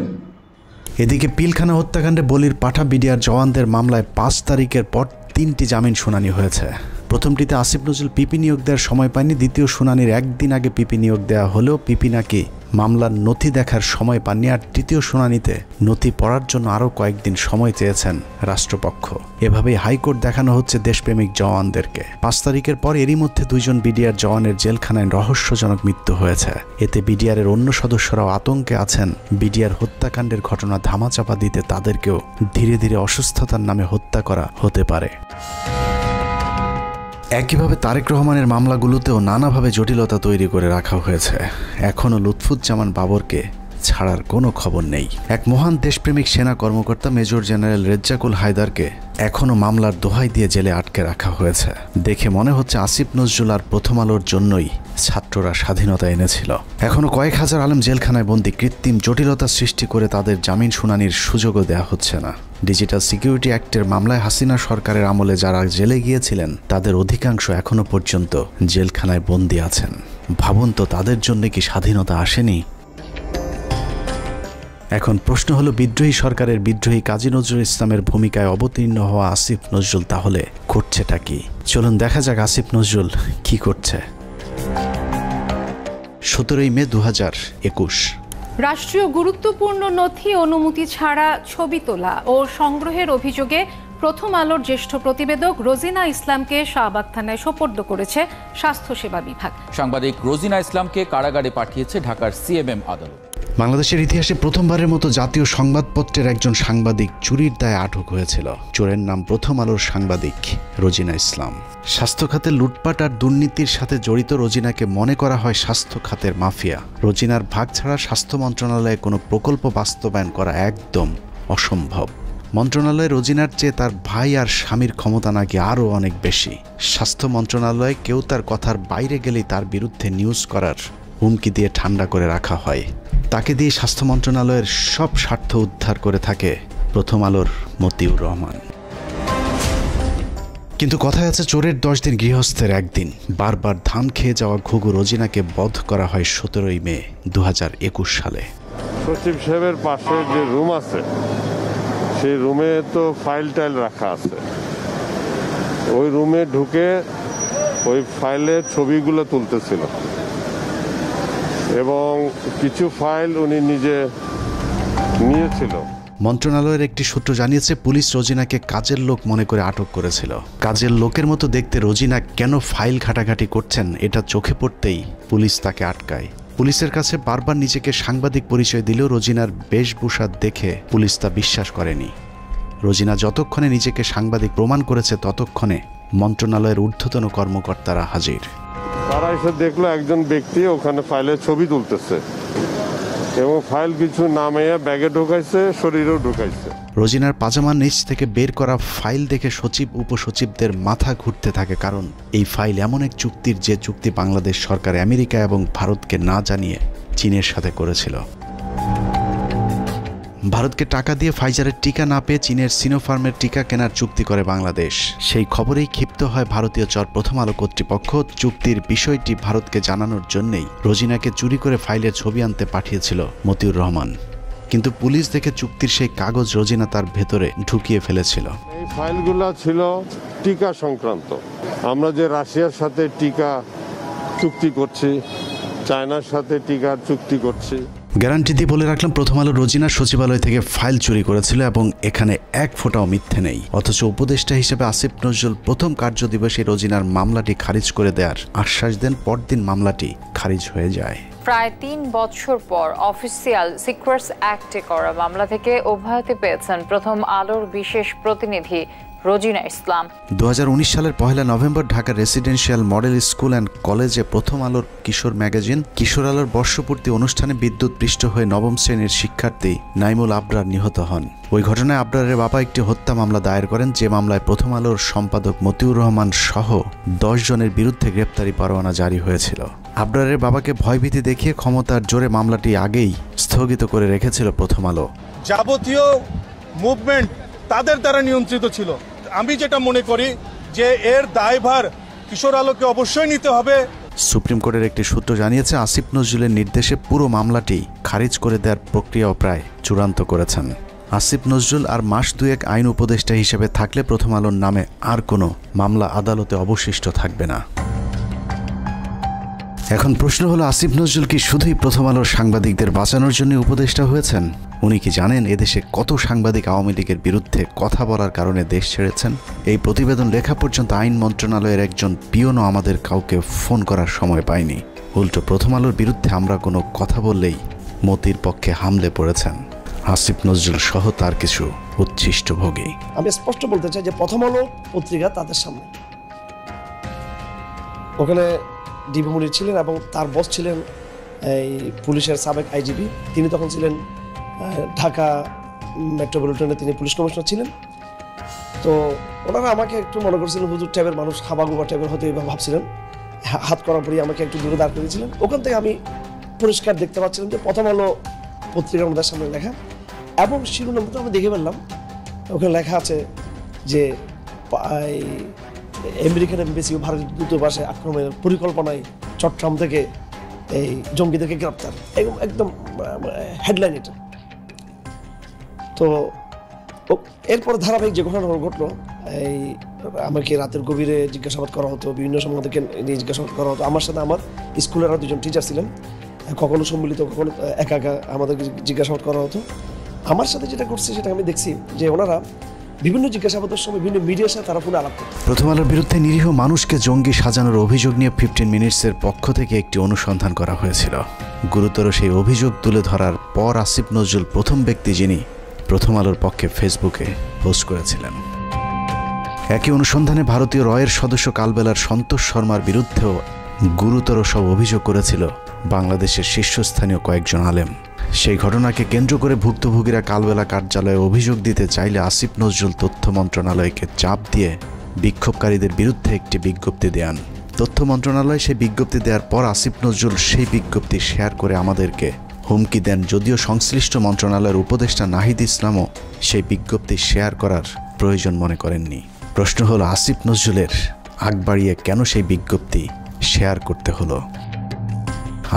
এদিকে পিলখানা হত্যাকাণ্ডে বলির পাঠা বিডিআর জওয়ানদের মামলায় 5 তারিখের পর 3টি জামিন শুনানি হয়েছে। প্রথমটিতে আসিফ নজরুল পিপি নিয়োগ দেওয়ার সময় পায়নি, দ্বিতীয় শুনানির একদিন আগে পিপি নিয়োগ দেওয়া হলেও পিপি নাকি মামলার নথি দেখার সময় পাননি, আর তৃতীয় শুনানিতে নথি পড়ার জন্য আরও কয়েকদিন সময় চেয়েছেন রাষ্ট্রপক্ষ। এভাবেই হাইকোর্ট দেখানো হচ্ছে দেশপ্রেমিক জওয়ানদেরকে। ৫ তারিখের পর এরই মধ্যে 2 জন বিডিআর জওয়ানের জেলখানায় রহস্যজনক মৃত্যু হয়েছে। এতে বিডিআরের অন্য সদস্যরাও আতঙ্কে আছেন বিডিআর হত্যাকাণ্ডের ঘটনা ধামাচাপা দিতে তাদেরকেও ধীরে ধীরে অসুস্থতার নামে হত্যা করা হতে পারে। একইভাবে তারেক রহমানের মামলাগুলোতেও নানাভাবে জটিলতা তৈরি করে রাখা হয়েছে। এখনও লুৎফুজ্জামান বাবরকে ছাড়ার কোনো খবর নেই। এক মহান দেশপ্রেমিক সেনা কর্মকর্তা মেজর জেনারেল রেজ্জাকুল হায়দারকে এখনও মামলার দোহাই দিয়ে জেলে আটকে রাখা হয়েছে। দেখে মনে হচ্ছে আসিফ নজরুল আর প্রথম আলোর জন্যই ছাত্ররা স্বাধীনতা এনেছিল। এখনও কয়েক হাজার আলেম জেলখানায় বন্দী, কৃত্রিম জটিলতা সৃষ্টি করে তাদের জামিন শুনানির সুযোগও দেওয়া হচ্ছে না। ডিজিটাল সিকিউরিটি অ্যাক্টের মামলায় হাসিনা সরকারের আমলে যারা জেলে গিয়েছিলেন তাদের অধিকাংশ এখনো পর্যন্ত জেলখানায় বন্দী আছেন। ভাবুন তো, তাদের জন্য কি স্বাধীনতা আসেনি? এখন প্রশ্ন হলো, বিদ্রোহী সরকারের বিদ্রোহী কাজী নজরুল ইসলামের ভূমিকায় অবতীর্ণ হওয়া আসিফ নজরুল তাহলে করছেটা কি? চলুন দেখা যাক আসিফ নজরুল কি করছে। 17 মে 2021। রাষ্ট্রীয় গুরুত্বপূর্ণ নথি অনুমতি ছাড়া ছবি তোলা ও সংগ্রহের অভিযোগে প্রথম আলোর জ্যেষ্ঠ প্রতিবেদক রোজিনা ইসলামকে শাহবাগ থানায় সোপর্দ করেছে স্বাস্থ্যসেবা বিভাগ। সাংবাদিক রোজিনা ইসলামকে কারাগারে পাঠিয়েছে ঢাকার সিএমএম আদালত। বাংলাদেশের ইতিহাসে প্রথমবারের মতো জাতীয় সংবাদপত্রের একজন সাংবাদিক চুরির দায়ে আটক হয়েছিল। চোরের নাম প্রথম আলোর সাংবাদিক রোজিনা ইসলাম। স্বাস্থ্য খাতের লুটপাট আর দুর্নীতির সাথে জড়িত রোজিনাকে মনে করা হয় স্বাস্থ্য খাতের মাফিয়া। রোজিনার ভাগ ছাড়া স্বাস্থ্য মন্ত্রণালয়ে কোনো প্রকল্প বাস্তবায়ন করা একদম অসম্ভব। মন্ত্রণালয়ে রোজিনার চেয়ে তার ভাই আর স্বামীর ক্ষমতা নাকি আরও অনেক বেশি। স্বাস্থ্য মন্ত্রণালয়ে কেউ তার কথার বাইরে গেলেই তার বিরুদ্ধে নিউজ করার হুমকি দিয়ে ঠান্ডা করে রাখা হয়। তাকে দিয়ে স্বাস্থ্য মন্ত্রণালয়ের সব স্বার্থ উদ্ধার করে থাকে প্রথম আলোর মতিউর রহমান। কিন্তু কথায় আছে, চোরের 10 দিন গৃহস্থের একদিন। বারবার ধান খেয়ে যাওয়া ঘুঘু রোজিনাকে বধ করা হয় 17 মে 2021 সালে। সচিব সাহেবের পাশে যে রুম আছে সেই রুমে তো ফাইল টাইল রাখা আছে। ওই রুমে ঢুকে ওই ফাইলের ছবিগুলো তুলতেছিল এবং কিছু ফাইল উনি নিজে নিয়েছিল। মন্ত্রণালয়ের একটি সূত্র জানিয়েছে, পুলিশ রোজিনাকে কাজের লোক মনে করে আটক করেছিল। কাজের লোকের মতো দেখতে রোজিনা কেন ফাইল ঘাটাঘাটি করছেন এটা চোখে পড়তেই পুলিশ তাকে আটকায়। পুলিশের কাছে বারবার নিজেকে সাংবাদিক পরিচয় দিলেও রোজিনার বেশভূষা দেখে পুলিশ তা বিশ্বাস করেনি। রোজিনা যতক্ষণে নিজেকে সাংবাদিক প্রমাণ করেছে ততক্ষণে মন্ত্রণালয়ের ঊর্ধ্বতন কর্মকর্তারা হাজির। তারা এসে দেখলো একজন ব্যক্তি ওখানে ফাইলের ছবি তুলতেছে এবং ফাইল কিছু নামিয়ে ব্যাগে ঢুকাইছে, শরীরেও ঢুকাইছে। রোজিনার পাজামার নিচ থেকে বের করা ফাইল দেখে সচিব উপসচিবদের মাথা ঘুরতে থাকে, কারণ এই ফাইল এমন এক চুক্তির যে চুক্তি বাংলাদেশ সরকার আমেরিকা এবং ভারতকে না জানিয়ে চীনের সাথে করেছিল। ভারতকে টাকা দিয়ে ফাইজারের টিকা না পেয়ে চীনের সিনোফার্মের টিকা কেনার চুক্তি করে বাংলাদেশ। সেই খবরেই ক্ষিপ্ত হয় ভারতীয় চর প্রথম আলো কর্তৃপক্ষ। চুক্তির বিষয়টি ভারতকে জানানোর জন্যই রোজিনাকে চুরি করে ফাইলের ছবি আনতে পাঠিয়েছিল মতিউর রহমান। কিন্তু পুলিশ দেখে চুক্তির সেই কাগজ রোজিনা তার ভেতরে ঢুকিয়ে ফেলেছিল। এই ফাইলগুলো ছিল টিকা সংক্রান্ত। আমরা যে রাশিয়ার সাথে টিকা চুক্তি করছি, চায়নার সাথে টিকার চুক্তি করছি। গ্যারান্টি দিয়ে বলে রাখলাম, প্রথম আলো রোজিনা সচিবালয় থেকে ফাইল চুরি করেছিল এবং এখানে এক ফোঁটাও মিথ্যে নেই। অথচ উপদেষ্টা হিসেবে আসিফ নজরুল প্রথম কার্যদিবসে রোজিনার মামলাটি খারিজ করে দেওয়ার আশ্বাস দেন। পরদিন মামলাটি খারিজ হয়ে যায়। প্রায় 3 বছর পর অফিসিয়াল সিক্রেটস অ্যাক্টে করা মামলা থেকে অব্যাহতি পেয়েছেন প্রথম আলোর বিশেষ প্রতিনিধি রোজিনা ইসলাম। 2019 সালের 1 নভেম্বর ঢাকার রেসিডেন্সিয়াল মডেল স্কুল অ্যান্ড কলেজে প্রথম আলোর কিশোর ম্যাগাজিন কিশোর আলোর বর্ষপূর্তি অনুষ্ঠানে বিদ্যুৎপৃষ্ট হয়ে 9ম শ্রেণীর শিক্ষার্থী নাইমুল আবরার নিহত হন। ওই ঘটনায় আবরারের বাবা একটি হত্যা মামলা দায়ের করেন, যে মামলায় প্রথম আলোর সম্পাদক মতিউর রহমান সহ 10 জনের বিরুদ্ধে গ্রেপ্তারি পরোয়ানা জারি হয়েছিল। আবরারের বাবাকে ভয়ভীতি দেখিয়ে ক্ষমতার জোরে মামলাটি আগেই স্থগিত করে রেখেছিল প্রথম আলো। যাবতীয় মুভমেন্ট তাদের দ্বারা নিয়ন্ত্রিত ছিল। আমি যেটা মনে করি যে এর দায়ভার কিশোর আলোকে অবশ্যই নিতে হবে। সুপ্রিম কোর্টের একটি সূত্র জানিয়েছে, আসিফ নজরুলের নির্দেশে পুরো মামলাটি খারিজ করে দেওয়ার প্রক্রিয়াও প্রায় চূড়ান্ত করেছেন। আসিফ নজরুল আর মাস দুয়েক আইন উপদেষ্টা হিসেবে থাকলে প্রথম আলোর নামে আর কোনো মামলা আদালতে অবশিষ্ট থাকবে না। এখন প্রশ্ন হলো, আসিফ নজরুল কি শুধুই প্রথম আলোর সাংবাদিকদের বাঁচানোর জন্য উপদেষ্টা হয়েছেন? উনি কি জানেন এদেশে কত সাংবাদিক আওয়ামী লীগের বিরুদ্ধে কথা বলার কারণে দেশ ছেড়েছেন? এই প্রতিবেদন লেখা পর্যন্ত আইন মন্ত্রণালয়ের একজন পিওনও আমাদের কাউকে ফোন করার সময় পায়নি। উল্টো প্রথম আলোর বিরুদ্ধে আমরা কোনো কথা বললেই মতির পক্ষে হামলে পড়েছেন আসিফ নজরুল সহ তার কিছু উচ্ছিষ্টভোগী। আমি স্পষ্ট বলতে চাই যে প্রথম আলো পত্রিকা তাদের সামনে, ওখানে ডিবি মুনির ছিলেন এবং তার বস ছিলেন এই পুলিশের সাবেক আইজিপি, তিনি তখন ছিলেন ঢাকা মেট্রোপলিটনে, তিনি পুলিশ কমিশনার ছিলেন। তো ওনারা আমাকে একটু মনে করছিলেন হুজুর টাইপের মানুষ, হাবাগুবা টাইপের হয়তো এইভাবে ভাবছিলেন, হাত করার পরই আমাকে একটু দূরে দাঁড় করেছিলেন। ওখান থেকে আমি পরিষ্কার দেখতে পাচ্ছিলাম যে প্রথম আলো পত্রিকার মধ্যে সামনে লেখা, এবং শিরোনামটা আমি দেখে ফেললাম, ওখানে লেখা আছে যে আমেরিকান এমবেসি ও ভারতীয় দূতাবাসে আক্রমণের পরিকল্পনায় চট্টগ্রাম থেকে এই জঙ্গিদেরকে গ্রেপ্তার, একদম হেডলাইন এটা। তো এরপর ধারাবাহিক যে ঘটনা ঘটলো, এই আমাকে রাতের গভীরে জিজ্ঞাসাবাদ করা হতো, বিভিন্ন সম্বন্ধে নিয়ে জিজ্ঞাসাবাদ করা হতো। আমার সাথে আমার স্কুলের আরও দুজন টিচার ছিলেন, কখনো সম্মিলিত কখনো একা একা আমাদেরকে জিজ্ঞাসাবাদ করা হতো। আমার সাথে যেটা করছে সেটা আমি দেখছি যে ওনারা বিভিন্ন জিজ্ঞাসাবাদের সময় বিভিন্ন মিডিয়ার সাথে তারা ফোনে আলাপ করে। প্রথম আলোর বিরুদ্ধে নিরীহ মানুষকে জঙ্গি সাজানোর অভিযোগ নিয়ে 15 মিনিটসের পক্ষ থেকে একটি অনুসন্ধান করা হয়েছিল। গুরুতর সেই অভিযোগ তুলে ধরার পর আসিফ নজরুল প্রথম ব্যক্তি যিনি প্রথম আলোর পক্ষে ফেসবুকে পোস্ট করেছিলেন। একই অনুসন্ধানে ভারতীয় রয়ের সদস্য কালবেলার সন্তোষ শর্মার বিরুদ্ধেও গুরুতর সব অভিযোগ করেছিল বাংলাদেশের শীর্ষস্থানীয় কয়েকজন আলেম। সেই ঘটনাকে কেন্দ্র করে ভুক্তভোগীরা কালবেলা কার্যালয়ে অভিযোগ দিতে চাইলে আসিফ নজরুল তথ্য মন্ত্রণালয়কে চাপ দিয়ে বিক্ষোভকারীদের বিরুদ্ধে একটি বিজ্ঞপ্তি দেন। তথ্য মন্ত্রণালয় সেই বিজ্ঞপ্তি দেওয়ার পর আসিফ নজরুল সেই বিজ্ঞপ্তি শেয়ার করে আমাদেরকে হুমকি দেন, যদিও সংশ্লিষ্ট মন্ত্রণালয়ের উপদেষ্টা নাহিদ ইসলামও সেই বিজ্ঞপ্তি শেয়ার করার প্রয়োজন মনে করেননি। প্রশ্ন হলো, আসিফ নজরুলের আগ বাড়িয়ে কেন সেই বিজ্ঞপ্তি শেয়ার করতে হলো?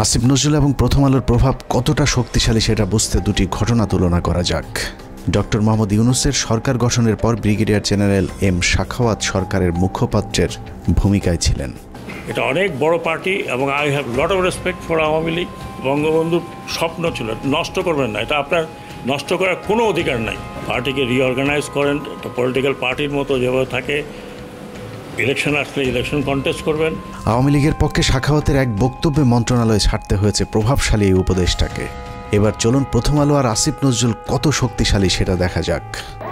আসিফ নজরুল এবং প্রথম আলোর প্রভাব কতটা শক্তিশালী সেটা বুঝতে দুটি ঘটনা তুলনা করা যাক। ডক্টর মোহাম্মদ ইউনূসের সরকার গঠনের পর ব্রিগেডিয়ার জেনারেল এম সাখাওয়াত সরকারের মুখপাত্রের ভূমিকায় ছিলেন। এটা অনেক বড় পার্টি এবং I have lot of respect for Awami League. বঙ্গবন্ধুর স্বপ্ন ছিল নষ্ট করবেন না, এটা আপনার নষ্ট করার কোনো অধিকার নাই। পার্টিকে রিঅর্গানাইজ করেন, একটা পলিটিক্যাল পার্টির মতো যেভাবে থাকে, ইলেকশন আসলে ইলেকশন কন্টেস্ট করবেন। আওয়ামী লীগের পক্ষে সাখাওয়াতের এক বক্তব্যে মন্ত্রণালয়ে ছাড়তে হয়েছে প্রভাবশালী এই উপদেষ্টাকে। এবার চলুন প্রথম আলো আর আসিফ নজরুল কত শক্তিশালী সেটা দেখা যাক।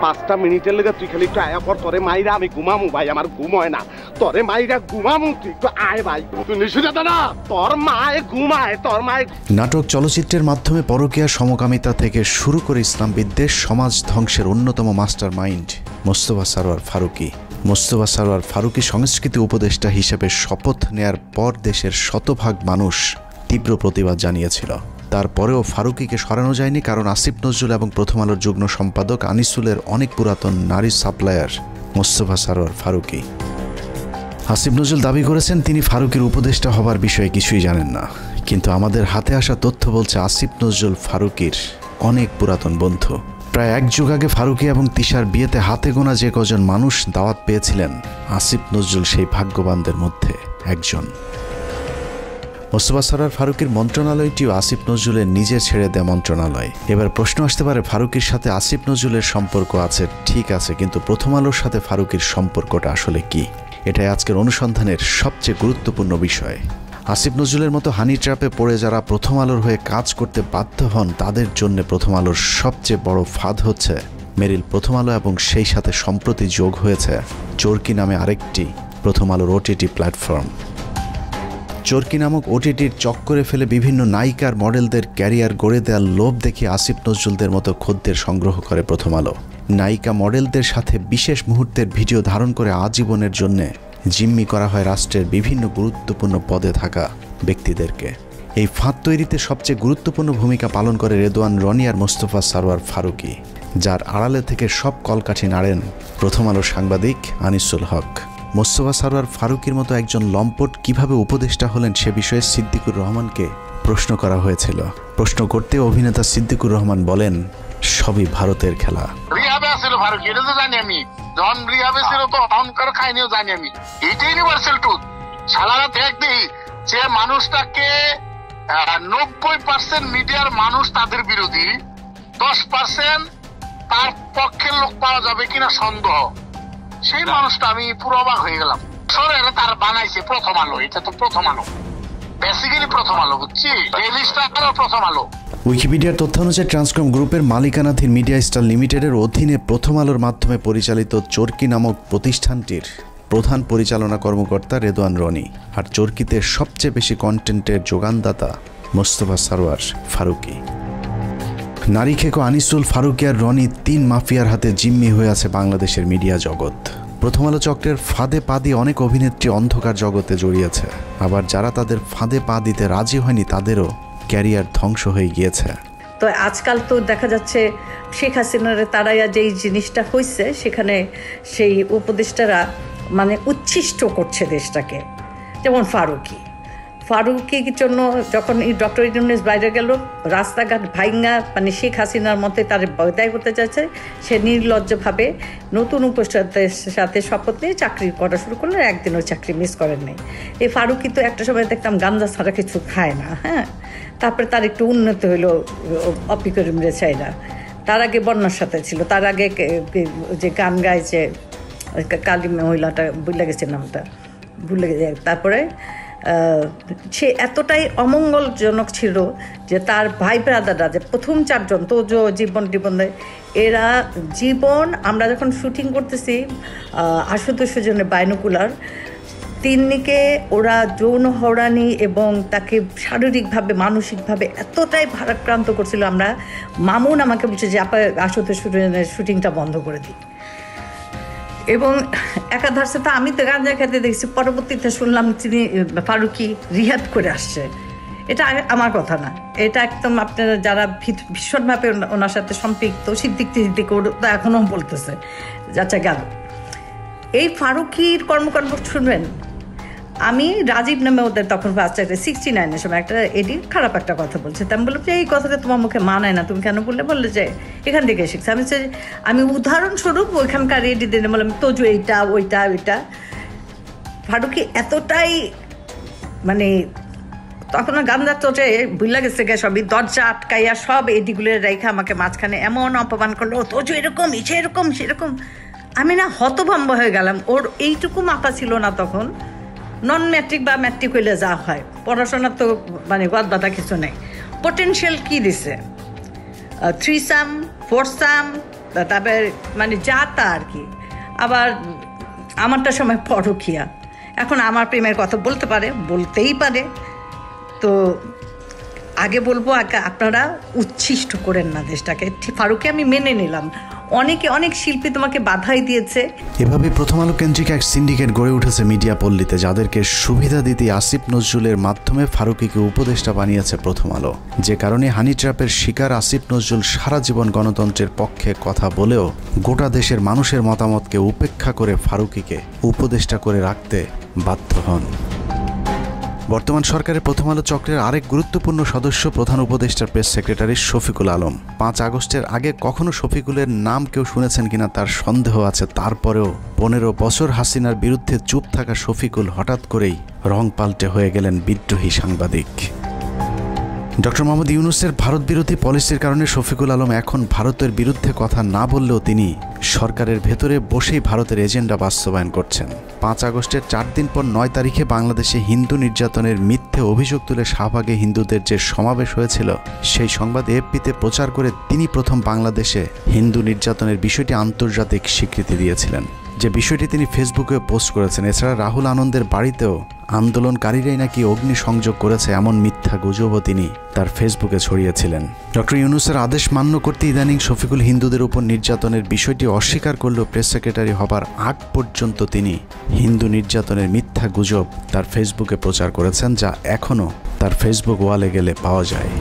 5টা মিনিটের লেগে তুই খালি একটু আয়া পর, তোরে মাইরা আমি ঘুমামু ভাই, আমার ঘুম হয় না, তোরে মাইরা ঘুমামু, তুই একটু আয় ভাই, তুই নিশুদাতা না, তোর মায়ে ঘুমায়, তোর মায়ে। নাটক চলচ্চিত্রের মাধ্যমে পরকীয়া সমকামিতা থেকে শুরু করে ইসলাম বিদ্বেষ, সমাজ ধ্বংসের অন্যতম মাস্টার মাইন্ড মোস্তফা সরোয়ার ফারুকী। মোস্তফা সরোয়ার ফারুকী সংস্কৃতি উপদেষ্টা হিসেবে শপথ নেয়ার পর দেশের শতভাগ মানুষ তীব্র প্রতিবাদ জানিয়েছিল। তারপরেও ফারুকীকে সরানো যায়নি, কারণ আসিফ নজরুল এবং প্রথম আলোর যুগ্ম সম্পাদক আনিসুলের অনেক পুরাতন নারী সাপ্লায়ার মোস্তফা সরোয়ার ফারুকী। আসিফ নজরুল দাবি করেছেন তিনি ফারুকীর উপদেষ্টা হবার বিষয়ে কিছুই জানেন না, কিন্তু আমাদের হাতে আসা তথ্য বলছে আসিফ নজরুল ফারুকীর অনেক পুরাতন বন্ধু। প্রায় এক যুগ আগে ফারুকী এবং তিশার বিয়েতে হাতে গোনা যে কজন মানুষ দাওয়াত পেয়েছিলেন, আসিফ নজরুল সেই ভাগ্যবানদের মধ্যে একজন। মোস্তফা সরোয়ার ফারুকীর মন্ত্রণালয়টিও আসিফ নজরুলের নিজের ছেড়ে দেয়া মন্ত্রণালয়। এবার প্রশ্ন আসতে পারে, ফারুকীর সাথে আসিফ নজরুলের সম্পর্ক আছে ঠিক আছে, কিন্তু প্রথম আলোর সাথে ফারুকীর সম্পর্কটা আসলে কি? এটাই আজকের অনুসন্ধানের সবচেয়ে গুরুত্বপূর্ণ বিষয়। আসিফ নজরুলের মতো হানি ট্র্যাপে পড়ে যারা প্রথম আলোর হয়ে কাজ করতে বাধ্য হন, তাদের জন্য প্রথম আলোর সবচেয়ে বড় ফাঁদ হচ্ছে মেরিল প্রথম আলো, এবং সেই সাথে সম্প্রতি যোগ হয়েছে চরকি নামে আরেকটি প্রথম আলোর ওটিটি প্ল্যাটফর্ম। চরকি নামক ওটিটির চক্করে ফেলে বিভিন্ন নায়িকার মডেলদের ক্যারিয়ার গড়ে দেওয়ার লোভ দেখে আসিফ নজরুলদের মতো খদ্দের সংগ্রহ করে প্রথম আলো। নায়িকা মডেলদের সাথে বিশেষ মুহূর্তের ভিডিও ধারণ করে আজীবনের জন্যে জিম্মি করা হয় রাষ্ট্রের বিভিন্ন গুরুত্বপূর্ণ পদে থাকা ব্যক্তিদেরকে। এই ফাঁদ তৈরিতে সবচেয়ে গুরুত্বপূর্ণ ভূমিকা পালন করে রেদওয়ান রনি আর মোস্তফা সরোয়ার ফারুকী, যার আড়ালে থেকে সব কলকাঠি নাড়েন প্রথম আলোর সাংবাদিক আনিসুল হক। মোস্তফা সরোয়ার ফারুকীর মতো একজন লম্পট কিভাবে উপদেষ্টা হলেন সে বিষয়ে সিদ্দিকুর রহমানকে প্রশ্ন করা হয়েছিল। প্রশ্ন করতে অভিনেতা সিদ্দিকুর রহমান বলেন, সবই ভারতের খেলা। রিহাবে আছিল ফারুকি, এটা তো জানি আমি। যখন রিহাবে ছিল তো অহংকার খাইনিও জানি আমি। এইটা ইউনিভার্সাল ট্রুথ। সালারা দেখ দেই যে মানুষটাকে 90% মিডিয়ার মানুষ তাদের বিরোধী, 10% তার পক্ষের লোক পাওয়া যাবে কিনা সন্দেহ। সেই মানুষটা আমি পুরো অবাক হয়ে গেলাম। সরে তার বানাইছে প্রথম আলো, এটা তো প্রথম আলো, বেসিক্যালি প্রথম আলো, বুঝছি? ডেইলি স্টার প্রথম আলো। উইকিপিডিয়ার তথ্য অনুযায়ী ট্রান্সকম গ্রুপের মালিকানাধীন মিডিয়া স্টার লিমিটেডের অধীনে প্রথম আলোর মাধ্যমে পরিচালিত চরকি নামক প্রতিষ্ঠানটির প্রধান পরিচালনা কর্মকর্তা রেদওয়ান রনি, আর চরকিতে সবচেয়ে বেশি কন্টেন্টের যোগানদাতা মোস্তফা সারোয়ার ফারুকী। নারী খেকো আনিসুল, ফারুকী আর রনি 3 মাফিয়ার হাতে জিম্মি হয়ে আছে বাংলাদেশের মিডিয়া জগৎ। প্রথম আলো চক্রের ফাঁদে পা দিয়ে অনেক অভিনেত্রী অন্ধকার জগতে জড়িয়েছে, আবার যারা তাদের ফাঁদে পা দিতে রাজি হয়নি তাদেরও ক্যারিয়ার ধ্বংস হয়ে গিয়েছে। তো আজকাল তো দেখা যাচ্ছে শেখ হাসিনার তারাইয়া যেই জিনিসটা হয়েছে সেখানে সেই উপদেষ্টারা মানে উচ্ছিষ্ট করছে দেশটাকে। যেমন ফারুকীর জন্য যখন ডক্টর ইউনূস বাইরে গেল, রাস্তাঘাট ভাইঙ্গা মানে শেখ হাসিনার মতে তার বয়দায় করতে চাইছে, সে নির্লজ্জভাবে নতুন উপদেষ্টাদের সাথে শপথ নিয়ে চাকরি করা শুরু করলে একদিনও চাকরি মিস করেন নাই। এই ফারুকী তো একটা সময় দেখতাম গাঞ্জা ছাড়া কিছু খায় না, হ্যাঁ। তারপরে তার একটু উন্নত হইলো অপিকরিম রেছাইরা, তার আগে বন্যার সাথে ছিল, তার আগে যে গান গায় যে কালী মহিলাটা ভুলে গেছে নামটা, ভুলে গেছে। তারপরে সে এতটাই অমঙ্গলজনক ছিল যে তার ভাই ব্রাদাররা যে প্রথম 4 জন তোজো জীবন এরা জীবন, আমরা যখন শুটিং করতেছি আশুতোষ জন্য বাইনোকুলার, তিন্নিকে ওরা যৌন হয়রানি এবং তাকে শারীরিকভাবে মানসিকভাবে এতটাই ভারাক্রান্ত করছিল। আমরা মামুন আমাকে বলছে যে আশুতোষ শুটিংটা বন্ধ করে দিই, এবং একাধারে তো আমি তো গাঁজা খেতে দেখছি, পরবর্তীতে শুনলাম তিনি ফারুকী রিহাব করে আসছে। এটা আমার কথা না, এটা একদম আপনারা যারা ভীষণভাবে ওনার সাথে সম্পৃক্ত সিদ্দিক তো এখনও বলতেছে যাচ্ছে গেল। এই ফারুকীর কর্মকাণ্ড শুনবেন। আমি রাজীব নামে ওদের তখন 69-এর সময় একটা এডি খারাপ একটা কথা বলছে, তা আমি বললাম যে এই কথাটা তোমার মুখে মানায় না, তুমি কেন বললে যে এখান থেকে শিখছে। আমি উদাহরণস্বরূপ ওইখানকার এডি দিনে বললাম তোজো এইটা ওইটা। ফারুকী এতটাই মানে তখন গান্ধার তোজে ভুলে গেছে গে, সবই দরজা আটকাইয়া সব এডিগুলো রেখে আমাকে মাঝখানে এমন অপমান করলো, তোজো এরকম এরকম সেরকম। আমি না হতভম্ব হয়ে গেলাম। ওর এইটুকু মাথা ছিল না তখন। নন ম্যাট্রিক বা ম্যাট্রিক হইলে যা হয়, পড়াশোনার তো মানে গদ বাধা কিছু নেই। পোটেনশিয়াল কি দিছে, 3 সাম 4 সাম, তারপরে মানে যা তা আর কি। আবার আমারটা সময় পরকিয়া, এখন আমার প্রেমের কথা বলতে পারে, বলতেই পারে। তো আগে বলবো আপনারা উচ্ছিষ্ট করেন না দেশটাকে। ফারুকী আমি মেনে নিলাম, অনেক শিল্পী তোমাকে বাধাই দিয়েছে। এভাবে প্রথম আলো কেন্দ্রিক এক সিন্ডিকেট গড়ে উঠেছে মিডিয়া পল্লীতে, যাদেরকে সুবিধা দিতে আসিফ নজরুলের মাধ্যমে ফারুকীকে উপদেষ্টা বানিয়েছে প্রথম আলো। যে কারণে হানি ট্র্যাপের শিকার আসিফ নজরুল সারা জীবন গণতন্ত্রের পক্ষে কথা বলেও গোটা দেশের মানুষের মতামতকে উপেক্ষা করে ফারুকীকে উপদেষ্টা করে রাখতে বাধ্য হন। বর্তমান সরকারের প্রথম আলো চক্রের আরেক গুরুত্বপূর্ণ সদস্য প্রধান উপদেষ্টার প্রেস সেক্রেটারি শফিকুল আলম। 5 আগস্টের আগে কখনো শফিকুলের নাম কেউ শুনেছেন কিনা তার সন্দেহ আছে। তারপরেও 15 বছর হাসিনার বিরুদ্ধে চুপ থাকা শফিকুল হঠাৎ করেই রং পাল্টে হয়ে গেলেন বিদ্রোহী সাংবাদিক। ডক্টর মোহাম্মদ ইউনূসের ভারত বিরোধী পলিসির কারণে শফিকুল আলম এখন ভারতের বিরুদ্ধে কথা না বললেও তিনি সরকারের ভেতরে বসেই ভারতের এজেন্ডা বাস্তবায়ন করছেন। 5 আগস্টের 4 দিন পর 9 তারিখে বাংলাদেশে হিন্দু নির্যাতনের মিথ্যে অভিযোগ তুলে শাহবাগে হিন্দুদের যে সমাবেশ হয়েছিল, সেই সংবাদ এএফপিতে প্রচার করে তিনি প্রথম বাংলাদেশে হিন্দু নির্যাতনের বিষয়টি আন্তর্জাতিক স্বীকৃতি দিয়েছিলেন, যে বিষয়টি তিনি ফেসবুকে পোস্ট করেছেন। এছাড়া রাহুল আনন্দের বাড়িতেও আন্দোলনকারীরাই নাকি অগ্নিসংযোগ করেছে এমন মিথ্যা গুজবও তিনি তার ফেসবুকে ছড়িয়েছিলেন। ডক্টর ইউনূসের আদেশ মান্য করতে ইদানিং শফিকুল হিন্দুদের উপর নির্যাতনের বিষয়টি অস্বীকার করলেও প্রেস সেক্রেটারি হবার আগ পর্যন্ত তিনি হিন্দু নির্যাতনের মিথ্যা গুজব তার ফেসবুকে প্রচার করেছেন, যা এখনও তার ফেসবুক ওয়ালে গেলে পাওয়া যায়।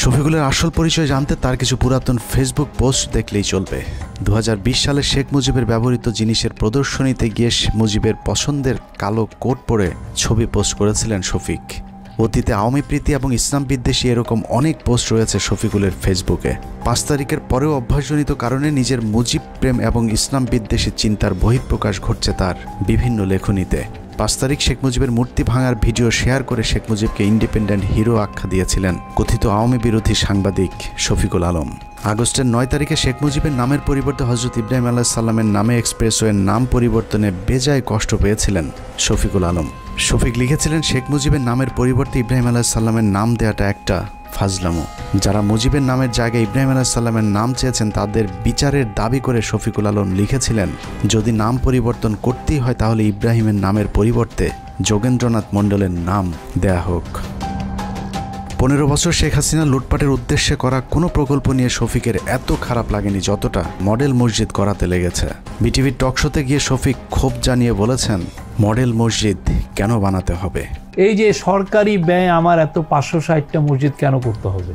শফিকুলের আসল পরিচয় জানতে তার কিছু পুরাতন ফেসবুক পোস্ট দেখলেই চলবে। 2020 সালে শেখ মুজিবের ব্যবহৃত জিনিসের প্রদর্শনীতে গিয়ে মুজিবের পছন্দের কালো কোট পরে ছবি পোস্ট করেছিলেন শফিক। অতীতে আওয়ামী প্রীতি এবং ইসলাম বিদ্বেষী এরকম অনেক পোস্ট রয়েছে শফিকুলের ফেসবুকে। 5 তারিখের পরেও অভ্যাসজনিত কারণে নিজের মুজিব প্রেম এবং ইসলাম বিদ্বেষী চিন্তার বহিঃপ্রকাশ ঘটছে তার বিভিন্ন লেখনীতে। 5 তারিখ শেখ মুজিবের মূর্তি ভাঙার ভিডিও শেয়ার করে শেখ মুজিবকে ইন্ডিপেন্ডেন্ট হিরো আখ্যা দিয়েছিলেন কথিত আওয়ামী বিরোধী সাংবাদিক শফিকুল আলম। আগস্টের 9 তারিখে শেখ মুজিবের নামের পরিবর্তে হযরত ইব্রাহিম আলাইহিস সালামের নামে এক্সপ্রেসওয়ের নাম পরিবর্তনে বেজায় কষ্ট পেয়েছিলেন শফিকুল আলম। শফিক লিখেছিলেন, শেখ মুজিবের নামের পরিবর্তে ইব্রাহিম আলাইহিস সালামের নাম দেওয়াটা একটা ফাজলামো। যারা মুজিবের নামের জায়গায় ইব্রাহিম আলাইহিস সালামের নাম চেয়েছেন তাদের বিচারের দাবি করে শফিকুল আলম লিখেছিলেন, যদি নাম পরিবর্তন করতেই হয় তাহলে ইব্রাহিমের নামের পরিবর্তে যোগেন্দ্রনাথ মণ্ডলের নাম দেয়া হোক। 15 বছর শেখ হাসিনা লুটপাটের উদ্দেশ্যে করা কোনো প্রকল্প নিয়ে শফিকের এত খারাপ লাগেনি যতটা মডেল মসজিদ করাতে লেগেছে। বিটিভির টকশোতে গিয়ে শফিক ক্ষোভ জানিয়ে বলেছেন, মডেল মসজিদ কেন বানাতে হবে? এই যে সরকারি ব্যয় আমার এত 560টা মসজিদ কেন করতে হবে?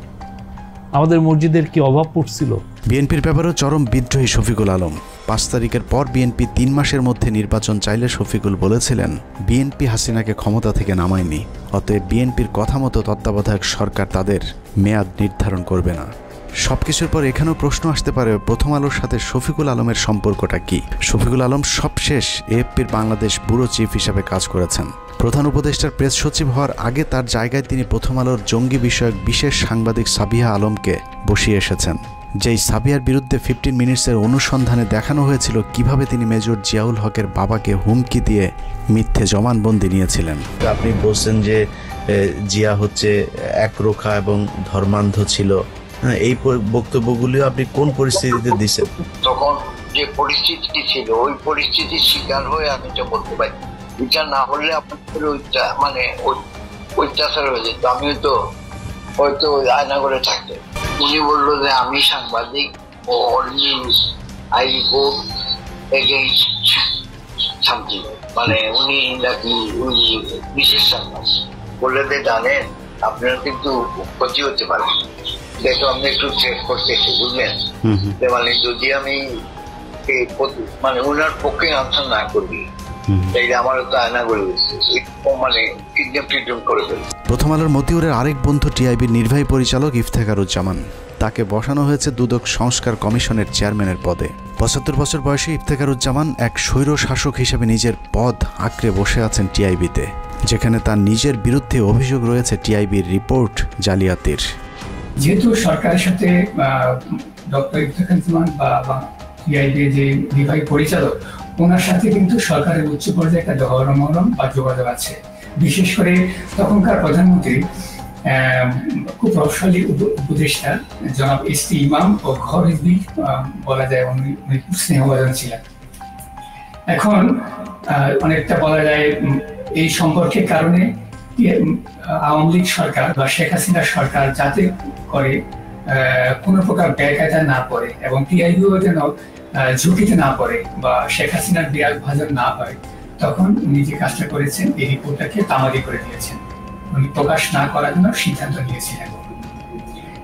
আমাদের মসজিদের কি অভাব পড়ছিল? বিএনপির ব্যাপারেও চরম বিদ্রোহী শফিকুল আলম। 5 তারিখের পর বিএনপি 3 মাসের মধ্যে নির্বাচন চাইলে শফিকুল বলেছিলেন, বিএনপি হাসিনাকে ক্ষমতা থেকে নামায়নি, অতএব বিএনপির কথা মতো তত্ত্বাবধায়ক সরকার তাদের মেয়াদ নির্ধারণ করবে না। সবকিছুর পর এখানেও প্রশ্ন আসতে পারে, প্রথম আলোর সাথে শফিকুল আলমের সম্পর্কটা কি? শফিকুল আলম সবশেষ এএফপির বাংলাদেশ ব্যুরো চিফ হিসাবে কাজ করেছেন। প্রধান উপদেষ্টার প্রেস সচিব হওয়ার আগে তার জায়গায় তিনি প্রথম আলোর জঙ্গি বিষয়ক বিশেষ সাংবাদিক সাবিহা আলমকে বসিয়ে এসেছেন। যেই সাবিহার বিরুদ্ধে 15 মিনিটসের অনুসন্ধানে দেখানো হয়েছিল কিভাবে তিনি মেজর জিয়াউল হকের বাবাকে হুমকি দিয়ে মিথ্যে জবানবন্দি নিয়েছিলেন। আপনি বলছেন যে জিয়া হচ্ছে একরোখা এবং ধর্মান্ধ ছিল, এই বক্তব্যগুলিও আপনি কোন পরিস্থিতিতে দিচ্ছেন? তখন যে পরিস্থিতি ছিল ওই পরিস্থিতির শিকার হয়ে আমি তো বলতে পারি, বিচার না হলে আপনার মানে অত্যাচার হয়ে যেত। আমিও তো হয়তো আয়না করে থাকতে। উনি বললো যে আমি সাংবাদিক ও news I report against something, মানে উনি নাকি উনি বিশেষ সাংবাদিক বললে যে জানেন আপনার কিন্তু ক্ষতি হতে পারে, দেখো আমি একটু চেক করতেছি, বুঝলেন? মানে যদি আমি মানে ওনার পক্ষে আনসার না করি তাইলে আমার তো আয়না করে দিচ্ছে, মানে কিডন্যাপ করে ফেলবে। প্রথম আলোর মতিউরের আরেক বন্ধু টিআইবির নির্বাহী পরিচালক ইফতেখারুজ্জামান, তাকে বসানো হয়েছে দুদক সংস্কার কমিশনের চেয়ারম্যানের পদে। 75 বছর বয়সী ইফতেখারুজ্জামান এক স্বৈর শাসক হিসেবে নিজের পদ আঁকড়ে বসে আছেন টিআইবিতে, যেখানে তার নিজের বিরুদ্ধে অভিযোগ রয়েছে টিআইবির রিপোর্ট জালিয়াতির। যেহেতু সরকারের সাথে ডক্টর ইফতেখারুজ্জামান বা টিআইবি যে নির্বাহী পরিচালক, ওনার সাথে কিন্তু সরকারের উচ্চ পর্যায়ে একটা মহরম বা যোগাযোগ আছে। বিশেষ করে তখনকার প্রধানমন্ত্রী খুব প্রভাবশালী উপদেষ্টা জনাব এসটি ইমাম ও ঘর হিজবি বলা যায় উনি খুব স্নেহভাজন ছিলেন। এখন অনেকটা বলা যায় এই সম্পর্কের কারণে আওয়ামী লীগ সরকার বা শেখ হাসিনা সরকার যাতে করে কোনো প্রকার ব্যয়কায়দা না পড়ে এবং টিআইবিও যেন ঝুঁকিতে না পড়ে বা শেখ হাসিনার বিরাগ ভাজন না হয়, তখন উনি যে কাজটা করেছেন এই রিপোর্টটাকে তামাদি করে দিয়েছেন, উনি প্রকাশ না করার জন্য সিদ্ধান্ত নিয়েছিলেন।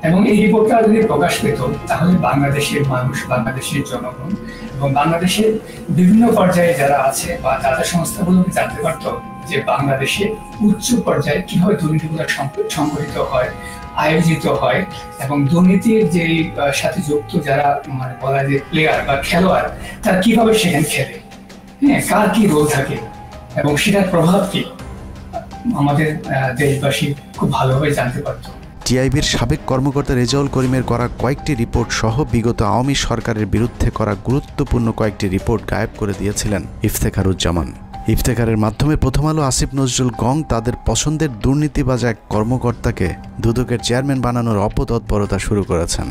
এবং এই রিপোর্টটা যদি প্রকাশ পেত তাহলে বাংলাদেশের মানুষ, বাংলাদেশের জনগণ এবং বাংলাদেশের বিভিন্ন পর্যায়ে যারা আছে বা দাতা সংস্থাগুলোকে জানতে পারত যে বাংলাদেশে উচ্চ পর্যায়ে কিভাবে দুর্নীতিগুলো সংঘটিত হয়, আয়োজিত হয় এবং দুর্নীতির যে সাথে যুক্ত যারা মানে বলা যায় প্লেয়ার বা খেলোয়াড়, তারা কিভাবে সেখানে খেলে, হ্যাঁ, কার কি রোল থাকে এবং সেটার প্রভাব কি আমাদের দেশবাসী খুব ভালোভাবে জানতে পারত। টিআইবির সাবেক কর্মকর্তা রেজাউল করিমের করা কয়েকটি রিপোর্ট সহ বিগত আওয়ামী সরকারের বিরুদ্ধে করা গুরুত্বপূর্ণ কয়েকটি রিপোর্ট গায়েব করে দিয়েছিলেন ইফতেখারুজ্জামান। ইফতেখারের মাধ্যমে প্রথম আলো আসিফ নজরুল গং তাদের পছন্দের দুর্নীতিবাজ এক কর্মকর্তাকে দুদকের চেয়ারম্যান বানানোর অপতৎপরতা শুরু করেছেন।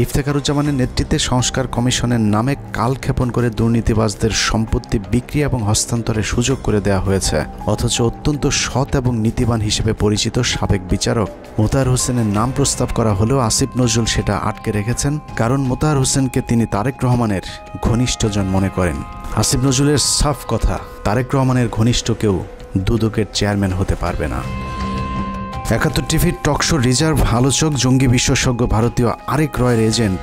ইফতেখারুজ্জামানের নেতৃত্বে সংস্কার কমিশনের নামে কালক্ষেপণ করে দুর্নীতিবাজদের সম্পত্তি বিক্রি এবং হস্তান্তরের সুযোগ করে দেওয়া হয়েছে, অথচ অত্যন্ত সৎ এবং নীতিবান হিসেবে পরিচিত সাবেক বিচারক মোতাহার হোসেনের নাম প্রস্তাব করা হলেও আসিফ নজরুল সেটা আটকে রেখেছেন, কারণ মোতাহার হোসেনকে তিনি তারেক রহমানের ঘনিষ্ঠজন মনে করেন। আসিফ নজরুলের সাফ কথা, তারেক রহমানের ঘনিষ্ঠ কেউ দুদকের চেয়ারম্যান হতে পারবে না। 71 টিভির টকশো রিজার্ভ আলোচক, জঙ্গি বিশেষজ্ঞ, ভারতীয় আরেক রয়ের এজেন্ট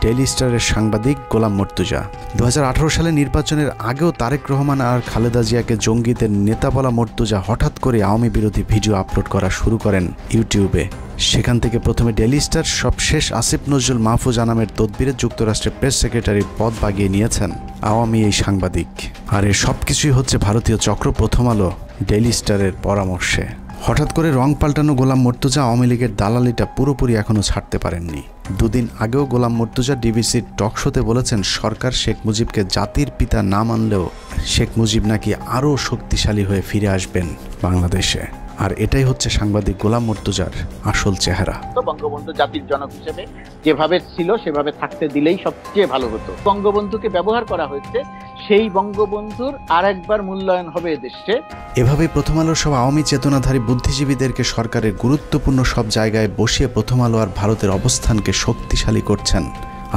ডেইলি স্টারের সাংবাদিক গোলাম মর্তুজা। 2018 সালে নির্বাচনের আগেও তারেক রহমান আর খালেদা জিয়াকে জঙ্গিদের নেতা বলা মর্তুজা হঠাৎ করে আওয়ামী বিরোধী ভিডিও আপলোড করা শুরু করেন ইউটিউবে। সেখান থেকে প্রথমে ডেইলি স্টার, সবশেষ আসিফ নজরুল মাহফুজ আনামের তদবিরে যুক্তরাষ্ট্রের প্রেস সেক্রেটারির পদ বাগিয়ে নিয়েছেন আওয়ামী এই সাংবাদিক। আর এর সবকিছুই হচ্ছে ভারতীয় চক্র প্রথম আলো ডেইলি স্টারের পরামর্শে। হঠাৎ করে রং পাল্টানো গোলাম মর্তুজা আওয়ামী লীগের দালালিটা পুরোপুরি এখনও ছাড়তে পারেননি। দুদিন আগেও গোলাম মর্তুজা ডিবিসির টক শোতে বলেছেন সরকার শেখ মুজিবকে জাতির পিতা না মানলেও শেখ মুজিব নাকি আরও শক্তিশালী হয়ে ফিরে আসবেন বাংলাদেশে। আর এটাই হচ্ছে সাংবাদিক গোলাম মর্তুজার আসল চেহারা। বঙ্গবন্ধু জাতির জনক হিসেবে যেভাবে ছিল সেভাবে থাকতে দিলেই সবচেয়ে ভালো হতো। বঙ্গবন্ধুকে ব্যবহার করা হয়েছে, সেই বঙ্গবন্ধুর আরেকবার মূল্যায়ন হবে এদেশে। এভাবেই প্রথম আলোর সব আওয়ামী চেতনাধারী বুদ্ধিজীবীদেরকে সরকারের গুরুত্বপূর্ণ সব জায়গায় বসিয়ে প্রথম আলো আর ভারতের অবস্থানকে শক্তিশালী করছেন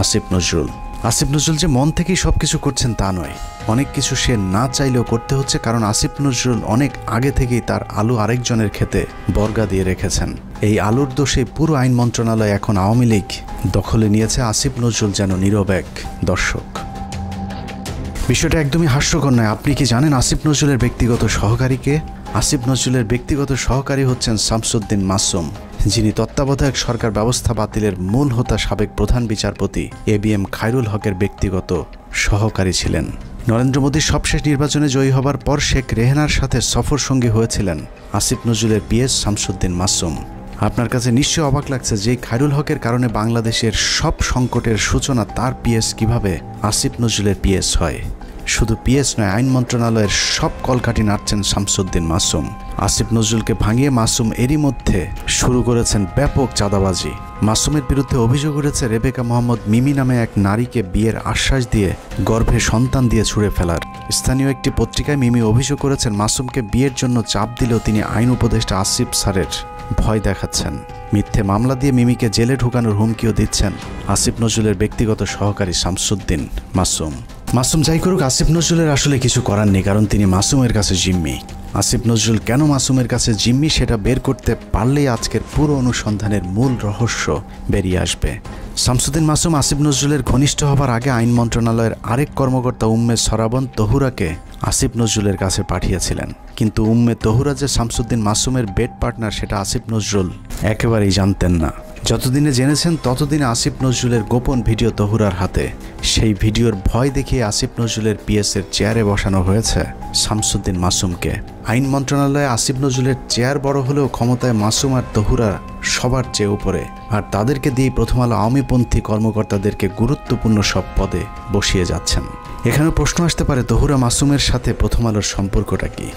আসিফ নজরুল। আসিফ নজরুল যে মন থেকেই সবকিছু করছেন তা নয়, অনেক কিছু সে না চাইলেও করতে হচ্ছে, কারণ আসিফ নজরুল অনেক আগে থেকেই তার আলু আরেকজনের ক্ষেতে বর্গা দিয়ে রেখেছেন। এই আলুর দোষে পুরো আইন মন্ত্রণালয় এখন আওয়ামী লীগ দখলে নিয়েছে। আসিফ নজরুল যেন নীরব এক দর্শক। বিষয়টা একদমই হাস্যকর নয়। আপনি কি জানেন আসিফ নজরুলের ব্যক্তিগত সহকারীকে? আসিফ নজরুলের ব্যক্তিগত সহকারী হচ্ছেন শামসুদ্দিন মাসুম, যিনি তত্ত্বাবধায়ক সরকার ব্যবস্থা বাতিলের মূল হোতা সাবেক প্রধান বিচারপতি ABM খায়রুল হকের ব্যক্তিগত সহকারী ছিলেন। নরেন্দ্র মোদীর সবশেষ নির্বাচনে জয়ী হবার পর শেখ রেহানার সাথে সফর সঙ্গী হয়েছিলেন আসিফ নজরুলের পিএস শামসুদ্দিন মাসুম। আপনার কাছে নিশ্চয়ই অবাক লাগছে যে খায়রুল হকের কারণে বাংলাদেশের সব সংকটের সূচনা তার পিএস কিভাবে আসিফ নজরুলের পিএস হয়। শুধু পিএস নয়, আইন মন্ত্রণালয়ের সব কলকাঠি নাড়ছেন শামসুদ্দিন মাসুম। আসিফ নজরুলকে ভাঙিয়ে মাসুম এরই মধ্যে শুরু করেছেন ব্যাপক চাঁদাবাজি। মাসুমের বিরুদ্ধে অভিযোগ উঠেছে রেবেকা মোহাম্মদ মিমি নামে এক নারীকে বিয়ের আশ্বাস দিয়ে গর্ভে সন্তান দিয়ে ছুঁড়ে ফেলার। স্থানীয় একটি পত্রিকায় মিমি অভিযোগ করেছেন মাসুমকে বিয়ের জন্য চাপ দিলেও তিনি আইন উপদেষ্টা আসিফ স্যারের ভয় দেখাচ্ছেন। মিথ্যে মামলা দিয়ে মিমিকে জেলে ঢুকানোর হুমকিও দিচ্ছেন আসিফ নজরুলের ব্যক্তিগত সহকারী শামসুদ্দিন মাসুম। মাসুম যাই করুক, আসিফ নজরুলের আসলে কিছু করার নেই, কারণ তিনি মাসুমের কাছে জিম্মি। আসিফ নজরুল কেন মাসুমের কাছে জিম্মি সেটা বের করতে পারলেই আজকের পুরো অনুসন্ধানের মূল রহস্য বেরিয়ে আসবে। শামসুদ্দিন মাসুম আসিফ নজরুলের ঘনিষ্ঠ হবার আগে আইন মন্ত্রণালয়ের আরেক কর্মকর্তা উম্মে সরাবন তহুরাকে আসিফ নজরুলের কাছে পাঠিয়েছিলেন, কিন্তু উম্মে তহুরা যে শামসুদ্দিন মাসুমের বেড পার্টনার সেটা আসিফ নজরুল একেবারেই জানতেন না। যতদিনে জেনেছেন ততদিনে আসিফ নজরুলের গোপন ভিডিও তহুরার হাতে। সেই ভিডিওর ভয় দেখিয়ে আসিফ নজরুলের পিএসের চেয়ারে বসানো হয়েছে শামসুদ্দিন মাসুমকে। আইন মন্ত্রণালয়ে আসিফ নজরুলের চেয়ার বড় হলেও ক্ষমতায় মাসুম আর তহুরা সবার চেয়ে উপরে, আর তাদেরকে দিয়ে প্রথম আলো আওয়ামীপন্থী কর্মকর্তাদেরকে গুরুত্বপূর্ণ সব পদে বসিয়ে যাচ্ছেন। এখানে প্রশ্ন আসতে পারে, তহুরা মাসুমের সাথে প্রথম আলোর সম্পর্কটা কি?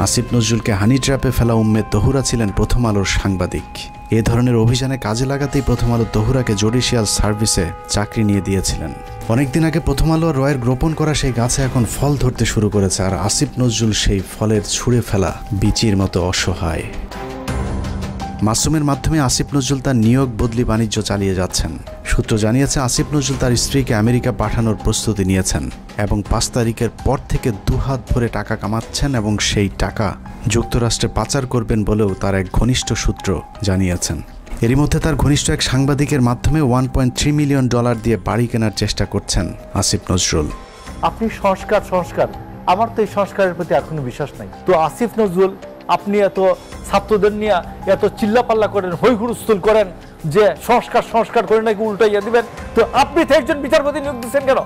আসিফ নজরুলকে হানি ট্র্যাপে ফেলা উম্মে তহুরা ছিলেন প্রথম আলোর সাংবাদিক। এ ধরনের অভিযানে কাজে লাগাতেই প্রথম আলো তহুরাকে জুডিশিয়াল সার্ভিসে চাকরি নিয়ে দিয়েছিলেন। অনেকদিন আগে প্রথম আলো রয়ের রোপণ করা সেই গাছে এখন ফল ধরতে শুরু করেছে, আর আসিফ নজরুল সেই ফলের ছুঁড়ে ফেলা বিচির মতো অসহায়। মাসুমের মাধ্যমে আসিফ নজরুল তার নিয়োগ বদলি বাণিজ্য চালিয়ে যাচ্ছেন। সূত্র জানিয়েছে আসিফ নজরুল তার স্ত্রীকে আমেরিকা পাঠানোর প্রস্তুতি নিয়েছেন এবং 5 তারিখের পর থেকে দুহাত ভরে টাকা কামাচ্ছেন এবং সেই টাকা যুক্তরাষ্ট্রে পাচার করবেন বলেও তার এক ঘনিষ্ঠ সূত্র জানিয়েছেন। এরই মধ্যে তার ঘনিষ্ঠ এক সাংবাদিকের মাধ্যমে $1.3 মিলিয়ন দিয়ে বাড়ি কেনার চেষ্টা করছেন আসিফ নজরুল। আপনি সংস্কার আমার তো এই সংস্কারের প্রতি এখনো বিশ্বাস নাই। তো আসিফ নজরুল, আপনি এত ছাত্রদের নিয়ে এত চিল্লাপাল্লা করেন, হই হুলস্থুল করেন যে সংস্কার করে নাকি উল্টাইয়া দিবেন, তো আপনি 23 জন বিচারপতি নিয়োগ দিচ্ছেন কেন?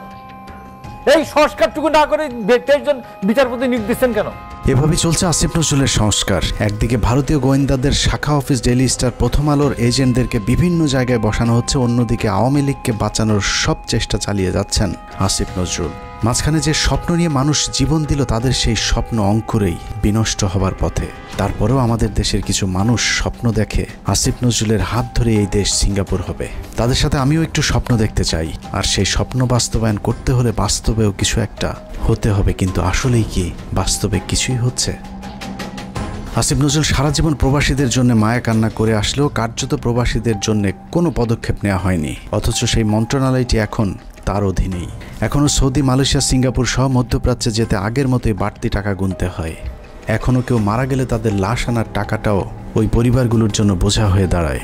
এই সংস্কারটুকু না করে 23 জন বিচারপতি নিয়োগ দিচ্ছেন কেন? এভাবেই চলছে আসিফ নজরুলের সংস্কার। একদিকে ভারতীয় গোয়েন্দাদের শাখা অফিস ডেইলি স্টার প্রথম আলোর এজেন্টদেরকে বিভিন্ন জায়গায় বসানো হচ্ছে, অন্যদিকে আওয়ামী লীগকে বাঁচানোর সব চেষ্টা চালিয়ে যাচ্ছেন আসিফ নজরুল। মাঝখানে যে স্বপ্ন নিয়ে মানুষ জীবন দিল তাদের সেই স্বপ্ন অঙ্কুরেই বিনষ্ট হবার পথে। তারপরেও আমাদের দেশের কিছু মানুষ স্বপ্ন দেখে আসিফ নজরুলের হাত ধরে এই দেশ সিঙ্গাপুর হবে। তাদের সাথে আমিও একটু স্বপ্ন দেখতে চাই, আর সেই স্বপ্ন বাস্তবায়ন করতে হলে বাস্তবেও কিছু একটা হতে হবে। কিন্তু আসলেই কি বাস্তবে কিছুই হচ্ছে? আসিফ নজরুল সারা জীবন প্রবাসীদের জন্য মায়া কান্না করে আসলেও কার্যত প্রবাসীদের জন্য কোনো পদক্ষেপ নেওয়া হয়নি, অথচ সেই মন্ত্রণালয়টি এখন তার অধীনেই। এখনও সৌদি, মালয়েশিয়া, সিঙ্গাপুর সহ মধ্যপ্রাচ্যে যেতে আগের মতোই বাড়তি টাকা গুনতে হয়। এখনও কেউ মারা গেলে তাদের লাশ আনার টাকাটাও ওই পরিবারগুলোর জন্য বোঝা হয়ে দাঁড়ায়।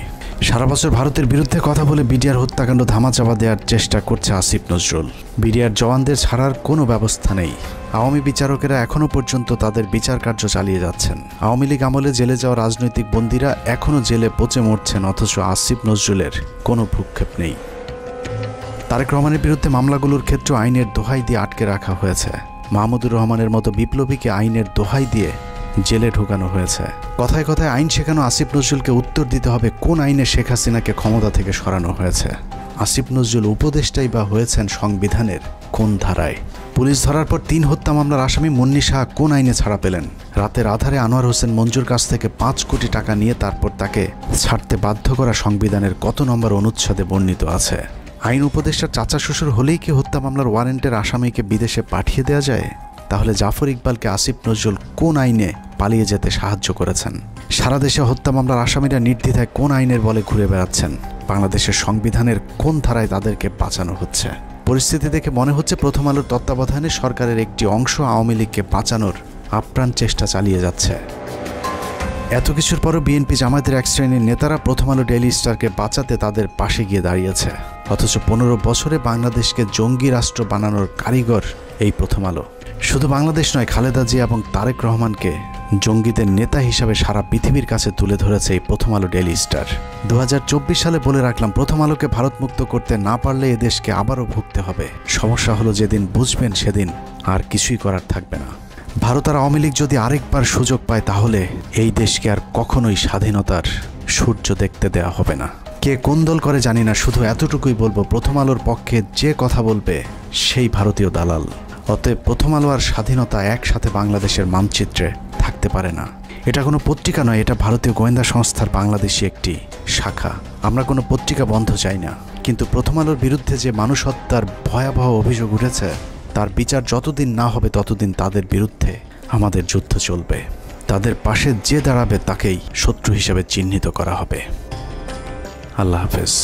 সারা বছর ভারতের বিরুদ্ধে কথা বলে বিডিআর হত্যাকাণ্ড ধামাচাপা দেওয়ার চেষ্টা করছে আসিফ নজরুল। বিডিআর জওয়ানদের ছাড়ার কোনো ব্যবস্থা নেই। আওয়ামী বিচারকেরা এখনও পর্যন্ত তাদের বিচার কার্য চালিয়ে যাচ্ছেন। আওয়ামী লীগ আমলে জেলে যাওয়া রাজনৈতিক বন্দীরা এখনও জেলে পচে মরছেন, অথচ আসিফ নজরুলের কোনো ভ্রুক্ষেপ নেই। তারেক রহমানের বিরুদ্ধে মামলাগুলোর ক্ষেত্রে আইনের দোহাই দিয়ে আটকে রাখা হয়েছে। মাহমুদুর রহমানের মতো বিপ্লবীকে আইনের দোহাই দিয়ে জেলে ঢুকানো হয়েছে। কথায় কথায় আইন শেখানো আসিফ নজরুলকে উত্তর দিতে হবে কোন আইনে শেখ হাসিনাকে ক্ষমতা থেকে সরানো হয়েছে। আসিফ নজরুল উপদেষ্টাই বা হয়েছেন সংবিধানের কোন ধারায়? পুলিশ ধরার পর 3 হত্যা মামলার আসামি মুন্নি শাহ কোন আইনে ছাড়া পেলেন? রাতের আধারে আনোয়ার হোসেন মঞ্জুর কাছ থেকে 5 কোটি টাকা নিয়ে তারপর তাকে ছাড়তে বাধ্য করা সংবিধানের কত নম্বর অনুচ্ছেদে বর্ণিত আছে? আইন উপদেষ্টার চাচা শ্বশুর হলেই কি হত্যা মামলার ওয়ারেন্টের আসামিকে বিদেশে পাঠিয়ে দেওয়া যায়? তাহলে জাফর ইকবালকে আসিফ নজরুল কোন আইনে পালিয়ে যেতে সাহায্য করেছেন? সারা দেশে হত্যা মামলার আসামিরা নির্দ্বিধায় কোন আইনের বলে ঘুরে বেড়াচ্ছেন? বাংলাদেশের সংবিধানের কোন ধারায় তাদেরকে বাঁচানো হচ্ছে? পরিস্থিতি দেখে মনে হচ্ছে প্রথম আলোর তত্ত্বাবধানে সরকারের একটি অংশ আওয়ামী লীগকে বাঁচানোর আপ্রাণ চেষ্টা চালিয়ে যাচ্ছে। এত কিছুর পরও বিএনপি জামায়াতের এক শ্রেণীর নেতারা প্রথম আলো ডেইলি স্টারকে বাঁচাতে তাদের পাশে গিয়ে দাঁড়িয়েছে, অথচ 15 বছরে বাংলাদেশকে জঙ্গি রাষ্ট্র বানানোর কারিগর এই প্রথম আলো। শুধু বাংলাদেশ নয়, খালেদা জিয়া এবং তারেক রহমানকে জঙ্গিদের নেতা হিসাবে সারা পৃথিবীর কাছে তুলে ধরেছে এই প্রথম আলো ডেইলি স্টার। 2024 সালে বলে রাখলাম, প্রথম আলোকে ভারতমুক্ত করতে না পারলে এদেশকে আবারও ভুগতে হবে। সমস্যা হলো যেদিন বুঝবেন সেদিন আর কিছুই করার থাকবে না। ভারত আর আওয়ামী লীগ যদি আরেকবার সুযোগ পায় তাহলে এই দেশকে আর কখনোই স্বাধীনতার সূর্য দেখতে দেওয়া হবে না। কে কোন দল করে জানি না, শুধু এতটুকুই বলবো, প্রথম আলোর পক্ষে যে কথা বলবে সেই ভারতীয় দালাল। অতএব প্রথম আলো আর স্বাধীনতা একসাথে বাংলাদেশের মানচিত্রে থাকতে পারে না। এটা কোনো পত্রিকা নয়, এটা ভারতীয় গোয়েন্দা সংস্থার বাংলাদেশি একটি শাখা। আমরা কোনো পত্রিকা বন্ধ চাই না, কিন্তু প্রথম আলোর বিরুদ্ধে যে মানুষ হত্যার ভয়াবহ অভিযোগ উঠেছে তার বিচার যতদিন না হবে ততদিন তাদের বিরুদ্ধে আমাদের যুদ্ধ চলবে। তাদের পাশে যে দাঁড়াবে তাকেই শত্রু হিসেবে চিহ্নিত করা হবে। আল্লাহ হাফেজ।